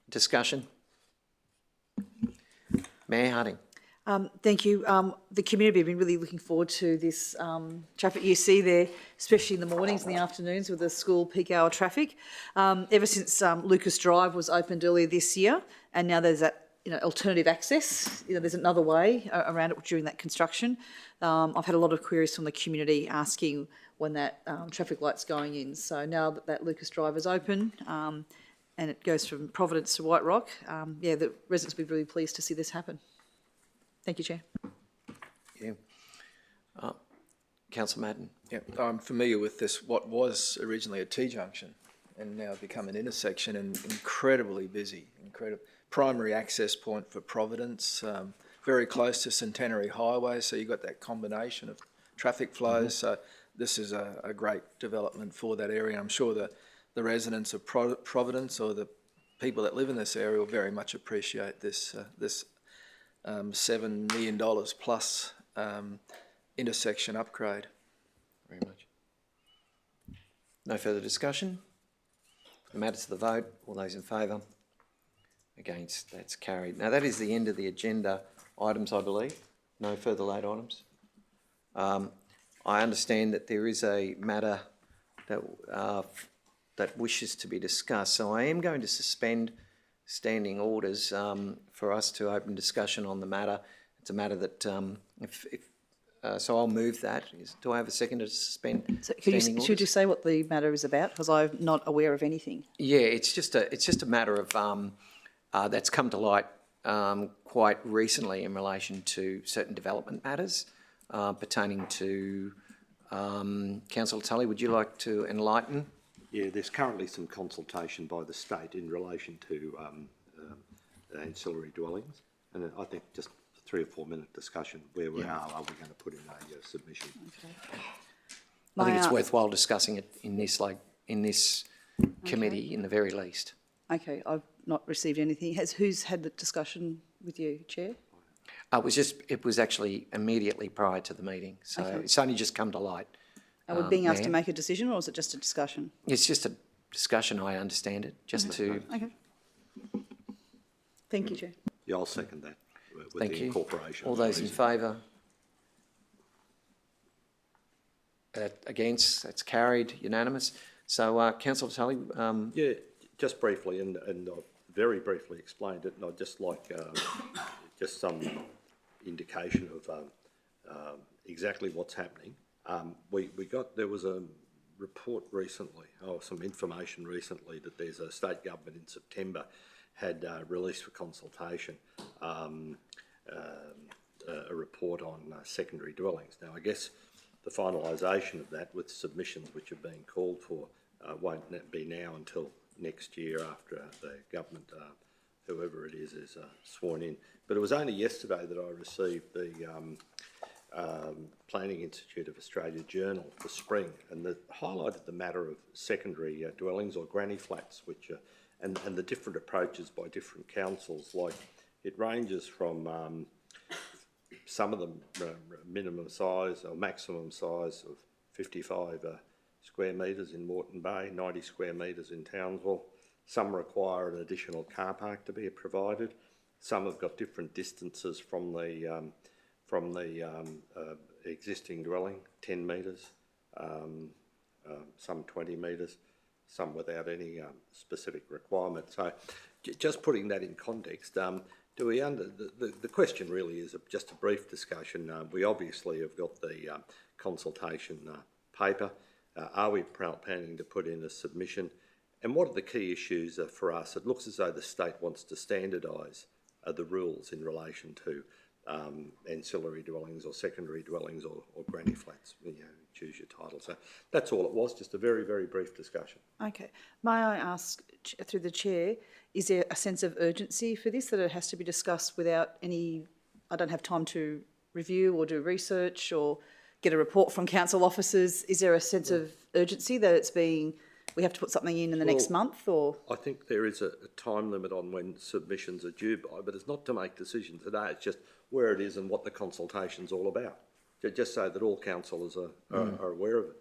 Discussion? Mayor Harding. Thank you. The community have been really looking forward to this traffic you see there, especially in the mornings and the afternoons with the school peak hour traffic. Ever since Lucas Drive was opened earlier this year, and now there's that alternative access. There's another way around it during that construction. I've had a lot of queries from the community asking when that traffic light's going in. So now that Lucas Drive is open and it goes from Providence to White Rock, the residents will be really pleased to see this happen. Thank you, Chair. Yeah. Councillor Madden. Yeah, I'm familiar with this, what was originally a T-junction and now become an intersection, and incredibly busy, primary access point for Providence, very close to Centenary Highway, so you've got that combination of traffic flows. So this is a great development for that area. I'm sure the residents of Providence, or the people that live in this area, will very much appreciate this $7 million plus intersection upgrade. Very much. No further discussion? the matter to the vote. All those in favour? Against? That's carried. Now, that is the end of the agenda items, I believe. No further late items. I understand that there is a matter that that wishes to be discussed, so I am going to suspend standing orders for us to open discussion on the matter. It's a matter that, so I'll move that. Do I have a second to suspend standing orders? Should you say what the matter is about? Because I'm not aware of anything. Yeah, it's just a matter of that's come to light quite recently in relation to certain development matters pertaining to Councillor Tully. Would you like to enlighten? Yeah, there's currently some consultation by the state in relation to ancillary dwellings, and I think just a 3 or 4 minute discussion where we are we going to put in a submission? Okay. I think it's worthwhile discussing it in this committee, in the very least. Okay, I've not received anything. Who's had the discussion with you, Chair? It was actually immediately prior to the meeting, so it's only just come to light. Are we being asked to make a decision, or is it just a discussion? It's just a discussion, I understand it, just to... Okay. Thank you, Chair. Yeah, I'll second that with Thank the you. incorporation. All those in favour? Against? That's carried, unanimous. So, Councillor Tully... Yeah, just briefly, and I very briefly explained it, and I'd just like just some indication of exactly what's happening. There was a report recently, some information recently that there's a state government in September had released for consultation a report on secondary dwellings. Now, I guess the finalisation of that with submissions which are being called for won't be now until next year after the government, whoever it is sworn in. But it was only yesterday that I received the Planning Institute of Australia Journal for spring, and that highlighted the matter of secondary dwellings or granny flats, which are, and the different approaches by different councils. Like it ranges from some of them minimum size or maximum size of 55 square metres in Moreton Bay, 90 square metres in Townsville. Some require an additional car park to be provided. Some have got different distances from the existing dwelling, 10 metres, some 20 metres, some without any specific requirement. So just putting that in context, the question really is just a brief discussion. We obviously have got the consultation paper. Are we planning to put in a submission? And what are the key issues for us? It looks as though the state wants to standardise the rules in relation to ancillary dwellings or secondary dwellings or granny flats, choose your title. So that's all it was, just a very, very brief discussion. Okay. May I ask, through the Chair, is there a sense of urgency for this, that it has to be discussed without any, I don't have time to review or do research or get a report from council officers? Is there a sense of urgency that it's being, we have to put something in the next month, or? I think there is a time limit on when submissions are due by, but it's not to make decisions today, it's just where it is and what the consultation's all about, just so that all councillors are aware of it.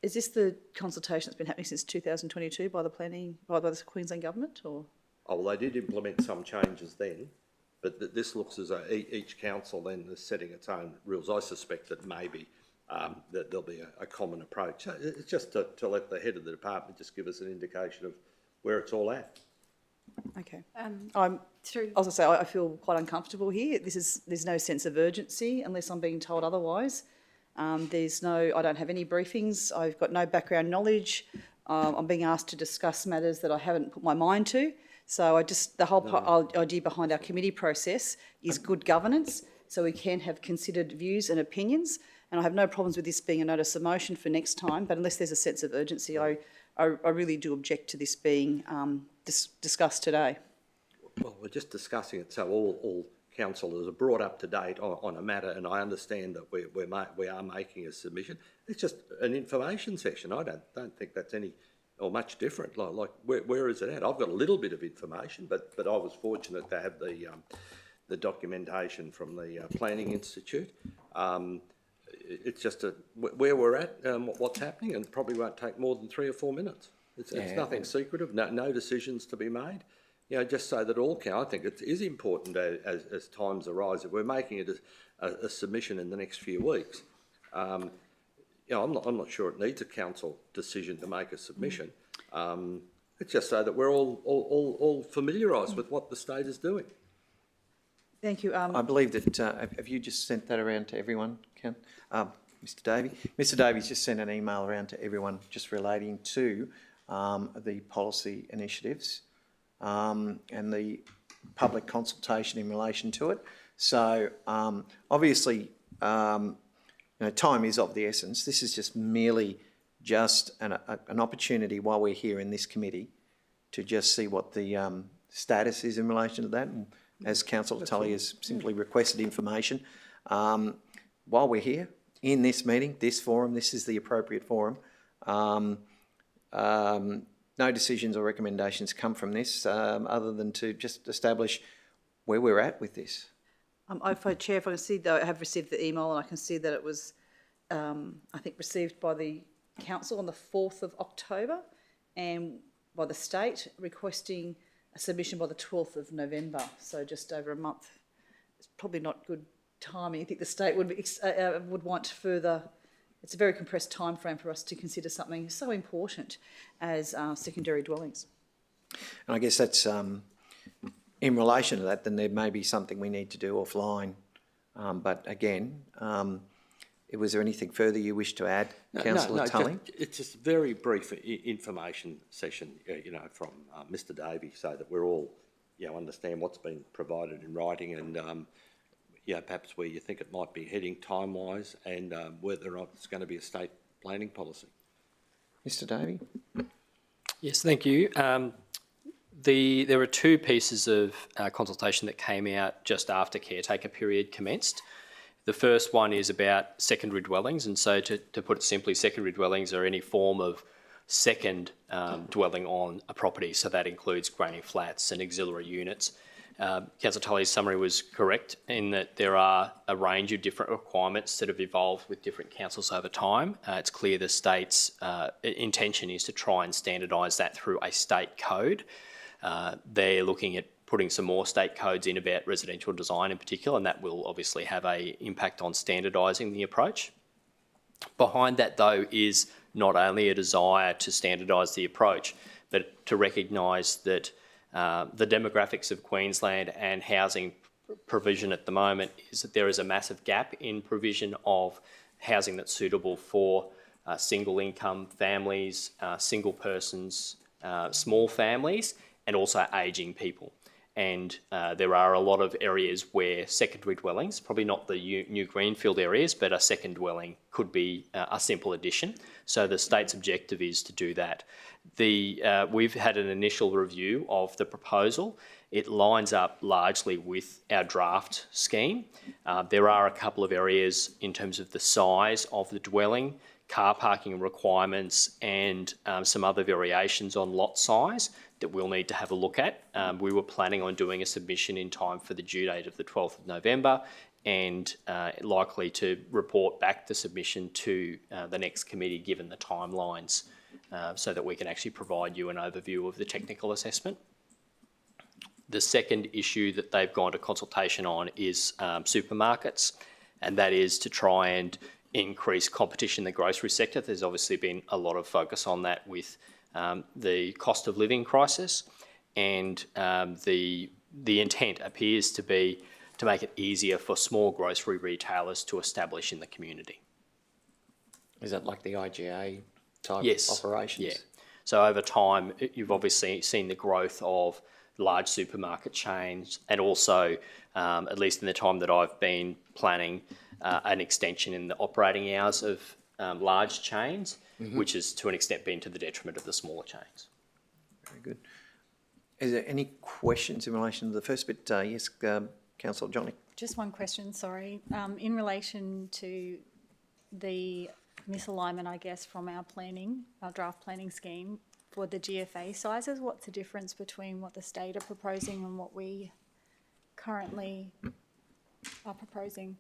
Is this the consultation that's been happening since 2022 by the the Queensland Government, or? Oh, well, they did implement some changes then, but this looks as though each council then is setting its own rules. I suspect that maybe that there'll be a common approach. It's just to let the head of the department just give us an indication of where it's all at. Okay. As I say, I feel quite uncomfortable here. There's no sense of urgency unless I'm being told otherwise. I don't have any briefings. I've got no background knowledge. I'm being asked to discuss matters that I haven't put my mind to. So the whole idea behind our committee process is good governance, so we can have considered views and opinions. And I have no problems with this being a notice of motion for next time, but unless there's a sense of urgency, I really do object to this being discussed today. Well, we're just discussing it so all councillors are brought up to date on a matter, and I understand that we are making a submission. It's just an information session. I don't think that's any or much different. Like where is it at? I've got a little bit of information, but I was fortunate to have the documentation from the Planning Institute. It's just where we're at, what's happening, and it probably won't take more than 3 or 4 minutes. It's nothing secretive, no decisions to be made. You know, just so that all can. I think it is important as times arise. If we're making it a submission in the next few weeks, you know, I'm not sure it needs a council decision to make a submission. It's just so that we're all familiarised with what the state is doing. Thank you. I believe that, have you just sent that around to everyone, Ken? Mr Davey? Mr Davies just sent an email around to everyone just relating to the policy initiatives and the public consultation in relation to it. So obviously, you know, time is of the essence. This is just merely just an opportunity while we're here in this committee to just see what the status is in relation to that. And as Councillor Tully has simply requested information, while we're here in this meeting, this forum, this is the appropriate forum. No decisions or recommendations come from this other than to just establish where we're at with this. Chair, if I can see, though, I have received the email and I can see that it was, I think, received by the council on the 4th of October and by the state requesting a submission by the 12th of November, so just over a month. It's probably not good timing. I think the state would want further. It's a very compressed time frame for us to consider something so important as secondary dwellings. And I guess that's in relation to that, then there may be something we need to do offline. But again, was there anything further you wish to add, Councillor Tully? It's just a very brief information session, you know, from Mr Davey, so that we're all, you know, understand what's been provided in writing and, you know, perhaps where you think it might be heading time-wise and whether or not it's going to be a state planning policy. Mr Davey? Yes, thank you. There were two pieces of consultation that came out just after caretaker period commenced. The first one is about secondary dwellings, and so to put it simply, secondary dwellings are any form of second dwelling on a property, so that includes granny flats and auxiliary units. Councillor Tully's summary was correct in that there are a range of different requirements that have evolved with different councils over time. It's clear the state's intention is to try and standardise that through a state code. They're looking at putting some more state codes in about residential design in particular, and that will obviously have an impact on standardising the approach. Behind that, though, is not only a desire to standardise the approach, but to recognise that the demographics of Queensland and housing provision at the moment is that there is a massive gap in provision of housing that's suitable for single income families, single persons, small families, and also ageing people. And there are a lot of areas where secondary dwellings, probably not the new greenfield areas, but a second dwelling could be a simple addition. So the state's objective is to do that. We've had an initial review of the proposal. It lines up largely with our draft scheme. There are a couple of areas in terms of the size of the dwelling, car parking requirements, and some other variations on lot size that we'll need to have a look at. We were planning on doing a submission in time for the due date of the 12th of November and likely to report back the submission to the next committee given the timelines so that we can actually provide you an overview of the technical assessment. The second issue that they've gone to consultation on is supermarkets, and that is to try and increase competition in the grocery sector. There's obviously been a lot of focus on that with the cost of living crisis, and the intent appears to be to make it easier for small grocery retailers to establish in the community. Is that like the IGA type operations? Yeah. So over time, you've obviously seen the growth of large supermarket chains, and also, at least in the time that I've been planning, an extension in the operating hours of large chains, which has to an extent been to the detriment of the smaller chains. Very good. Is there any questions in relation to the first bit? Yes, Councillor Johnny. Just one question, sorry. In relation to the misalignment, I guess, from our draft planning scheme for the GFA sizes, what's the difference between what the state are proposing and what we currently are proposing?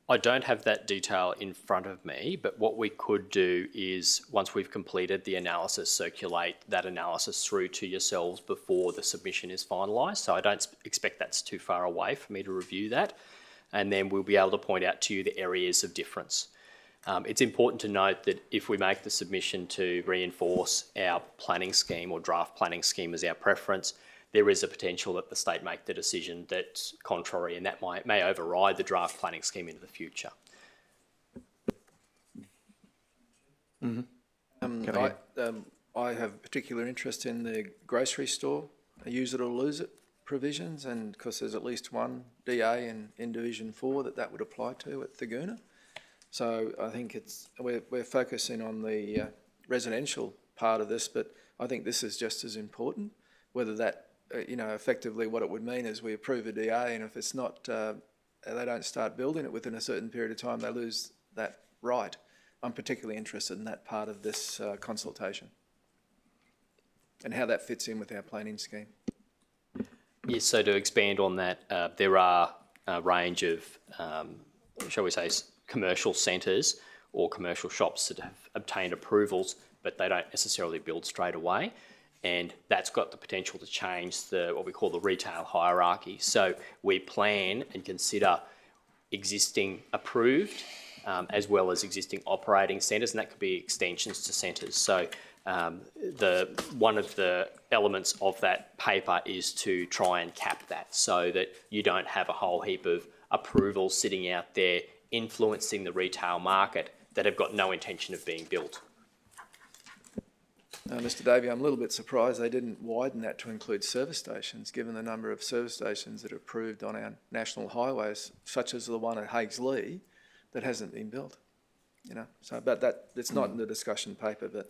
I don't have that detail in front of me, but what we could do is, once we've completed the analysis, circulate that analysis through to yourselves before the submission is finalised. So I don't expect that's too far away for me to review that. And then we'll be able to point out to you the areas of difference. It's important to note that if we make the submission to reinforce our planning scheme or draft planning scheme as our preference, there is a potential that the state make the decision that's contrary, and that may override the draft planning scheme into the future. I have particular interest in the grocery store, use it or lose it provisions, and because there's at least one DA in Division 4 that would apply to at Thaguna. So I think we're focusing on the residential part of this, but I think this is just as important, whether that, effectively what it would mean is we approve a DA, and if it's not, they don't start building it within a certain period of time, they lose that right. I'm particularly interested in that part of this consultation and how that fits in with our planning scheme. Yes, so to expand on that, there are a range of, shall we say, commercial centres or commercial shops that have obtained approvals, but they don't necessarily build straight away. And that's got the potential to change what we call the retail hierarchy. So we plan and consider existing approved as well as existing operating centres, and that could be extensions to centres. So one of the elements of that paper is to try and cap that so that you don't have a whole heap of approvals sitting out there influencing the retail market that have got no intention of being built. Mr Davey, I'm a little bit surprised they didn't widen that to include service stations, given the number of service stations that are approved on our national highways, such as the one at Hagues-Lee, that hasn't been built. So but it's not in the discussion paper, but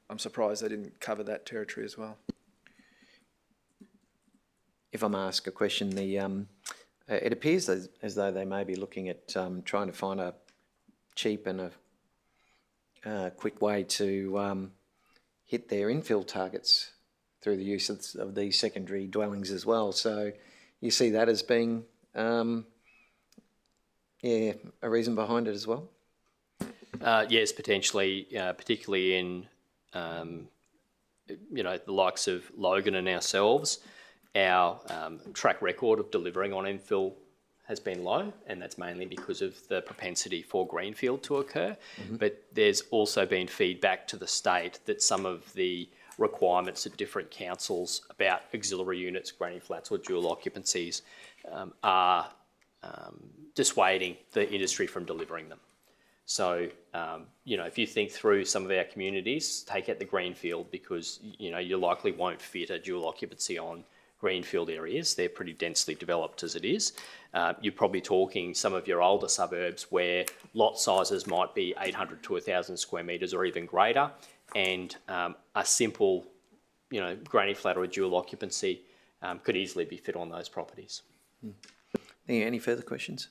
I'm surprised they didn't cover that territory as well. If I may ask a question, it appears as though they may be looking at trying to find a cheap and a quick way to hit their infill targets through the use of these secondary dwellings as well. So you see that as being a reason behind it as well? Yes, potentially, particularly in the likes of Logan and ourselves. Our track record of delivering on infill has been low, and that's mainly because of the propensity for greenfield to occur. Mm-hmm. But there's also been feedback to the state that some of the requirements at different councils about auxiliary units, granny flats or dual occupancies are dissuading the industry from delivering them. So, if you think through some of our communities, take out the greenfield because, you likely won't fit a dual occupancy on greenfield areas. They're pretty densely developed as it is. You're probably talking some of your older suburbs where lot sizes might be 800 to 1,000 square metres or even greater, and a simple, granny flat or a dual occupancy could easily be fit on those properties. Any further questions?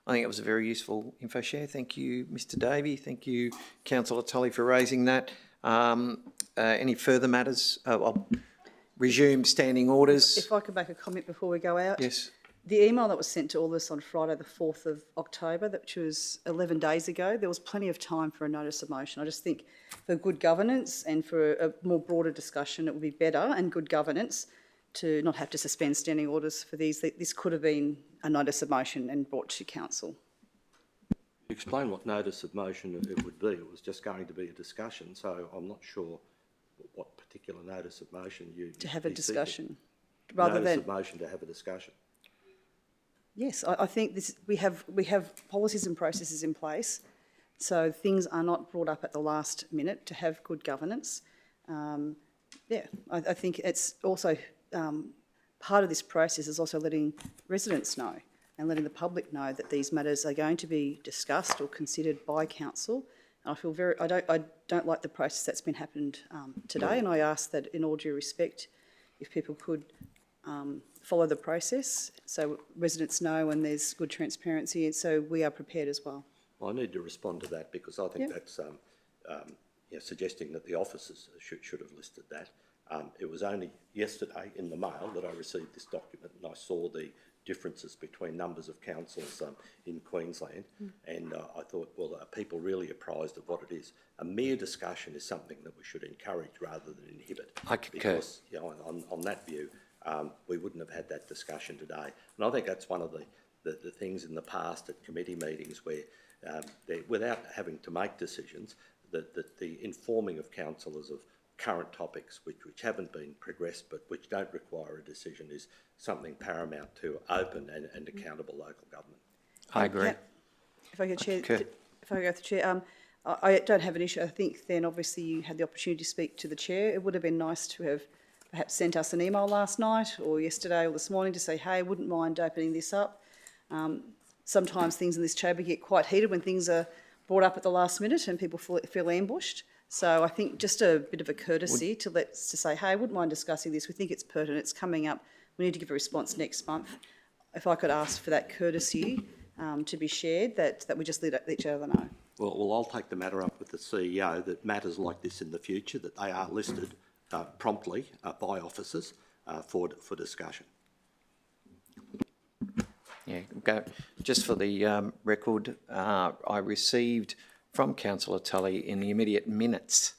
I think it was a very useful info share. Thank you, Mr Davey. Thank you, Councillor Tully, for raising that. Any further matters? I'll resume standing orders. If I could make a comment before we go out. Yes. The email that was sent to all of us on Friday, the 4th of October, which was 11 days ago, there was plenty of time for a notice of motion. I just think for good governance and for a more broader discussion, it would be better and good governance to not have to suspend standing orders for these. This could have been a notice of motion and brought to council. Explain what notice of motion it would be. It was just going to be a discussion, so I'm not sure what particular notice of motion you to have a discussion, seeking. rather notice than of motion to have a discussion. Yes, I think we have policies and processes in place, so things are not brought up at the last minute to have good governance. I think it's also part of this process is also letting residents know and letting the public know that these matters are going to be discussed or considered by council. And I feel I don't like the process that's been happened today, and I ask that, in all due respect, if people could follow the process so residents know and there's good transparency, and so we are prepared as well. Well, I need to respond to that because I think that's suggesting that the officers should have listed that. It was only yesterday in the mail that I received this document, and I saw the differences between numbers of councils in Queensland, and I thought, well, are people really apprised of what it is? A mere discussion is something that we should encourage rather than inhibit. I concur. Because, on that view, we wouldn't have had that discussion today. And I think that's one of the things in the past at committee meetings where, without having to make decisions, that the informing of councillors of current topics which haven't been progressed but which don't require a decision is something paramount to open and accountable local government. I agree. Yeah. If I could, Chair, Okay. if I go to the Chair, I don't have an issue. I think then obviously you had the opportunity to speak to the Chair. It would have been nice to have perhaps sent us an email last night or yesterday or this morning to say, hey, wouldn't mind opening this up. Sometimes things in this chamber get quite heated when things are brought up at the last minute and people feel ambushed. So I think just a bit of a courtesy to say, hey, I wouldn't mind discussing this. We think it's pertinent. It's coming up. We need to give a response next month. If I could ask for that courtesy to be shared, that we just let each other know. Well, I'll take the matter up with the CEO that matters like this in the future, that they are listed promptly by officers for discussion. Yeah, just for the record, I received from Councillor Tully in the immediate minutes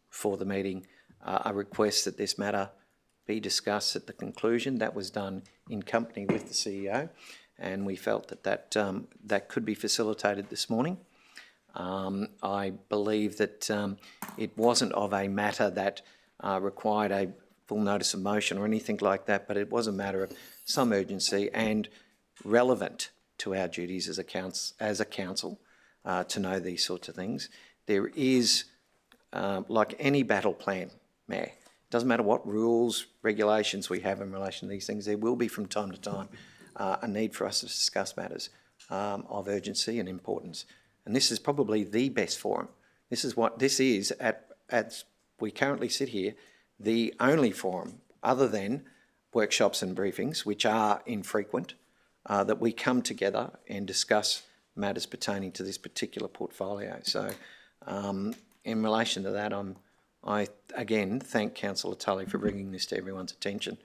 for the meeting a request that this matter be discussed at the conclusion. That was done in company with the CEO, and we felt that could be facilitated this morning. I believe that it wasn't of a matter that required a full notice of motion or anything like that, but it was a matter of some urgency and relevant to our duties as a council to know these sorts of things. There is, like any battle plan, Mayor, doesn't matter what rules, regulations we have in relation to these things, there will be from time to time a need for us to discuss matters of urgency and importance. And this is probably the best forum. This is what this is, as we currently sit here, the only forum other than workshops and briefings, which are infrequent, that we come together and discuss matters pertaining to this particular portfolio. So in relation to that, I again thank Councillor Tully for bringing this to everyone's attention.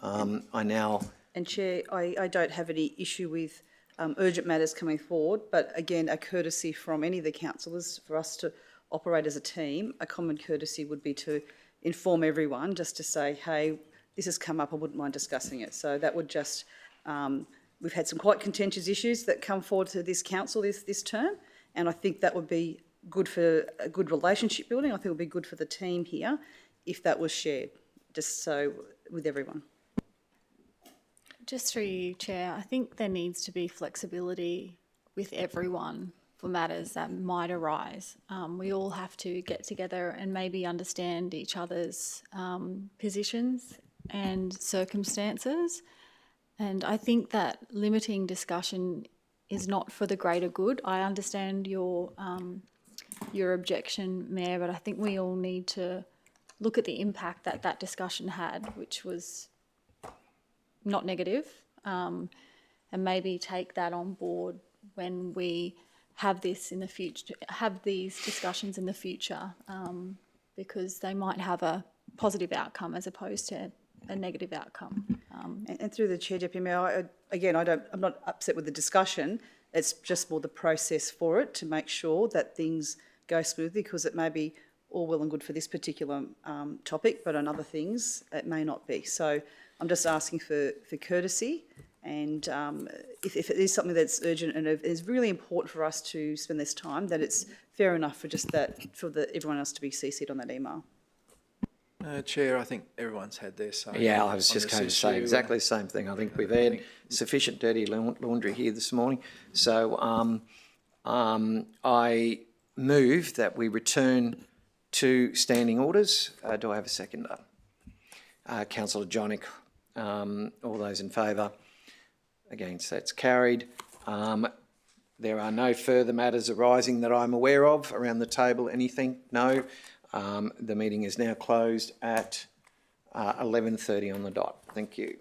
And Chair, I don't have any issue with urgent matters coming forward, but again, a courtesy from any of the councillors for us to operate as a team, a common courtesy would be to inform everyone just to say, hey, this has come up, I wouldn't mind discussing it. So that would just, we've had some quite contentious issues that come forward to this council this term, and I think that would be good for a good relationship building. I think it would be good for the team here if that was shared, just so with everyone. Just through you, Chair, I think there needs to be flexibility with everyone for matters that might arise. We all have to get together and maybe understand each other's positions and circumstances. And I think that limiting discussion is not for the greater good. I understand your objection, Mayor, but I think we all need to look at the impact that discussion had, which was not negative, and maybe take that on board when we have this in the future, have these discussions in the future, because they might have a positive outcome as opposed to a negative outcome. And through the Chair, Deputy Mayor, I'm not upset with the discussion. It's just more the process for it to make sure that things go smoothly, because it may be all well and good for this particular topic, but on other things it may not be. So I'm just asking for courtesy, and if it is something that's urgent and it is really important for us to spend this time, that it's fair enough for just that, for everyone else to be CC'd on that email. Chair, I think everyone's had their say. Yeah, I was just going to say exactly the same thing. I think we've had sufficient dirty laundry here this morning. So I move that we return to standing orders. Do I have a seconder? Councillor Johnnick, all those in favour? Against, that's carried. There are no further matters arising that I'm aware of around the table. Anything? No. The meeting is now closed at 11:30 on the dot. Thank you.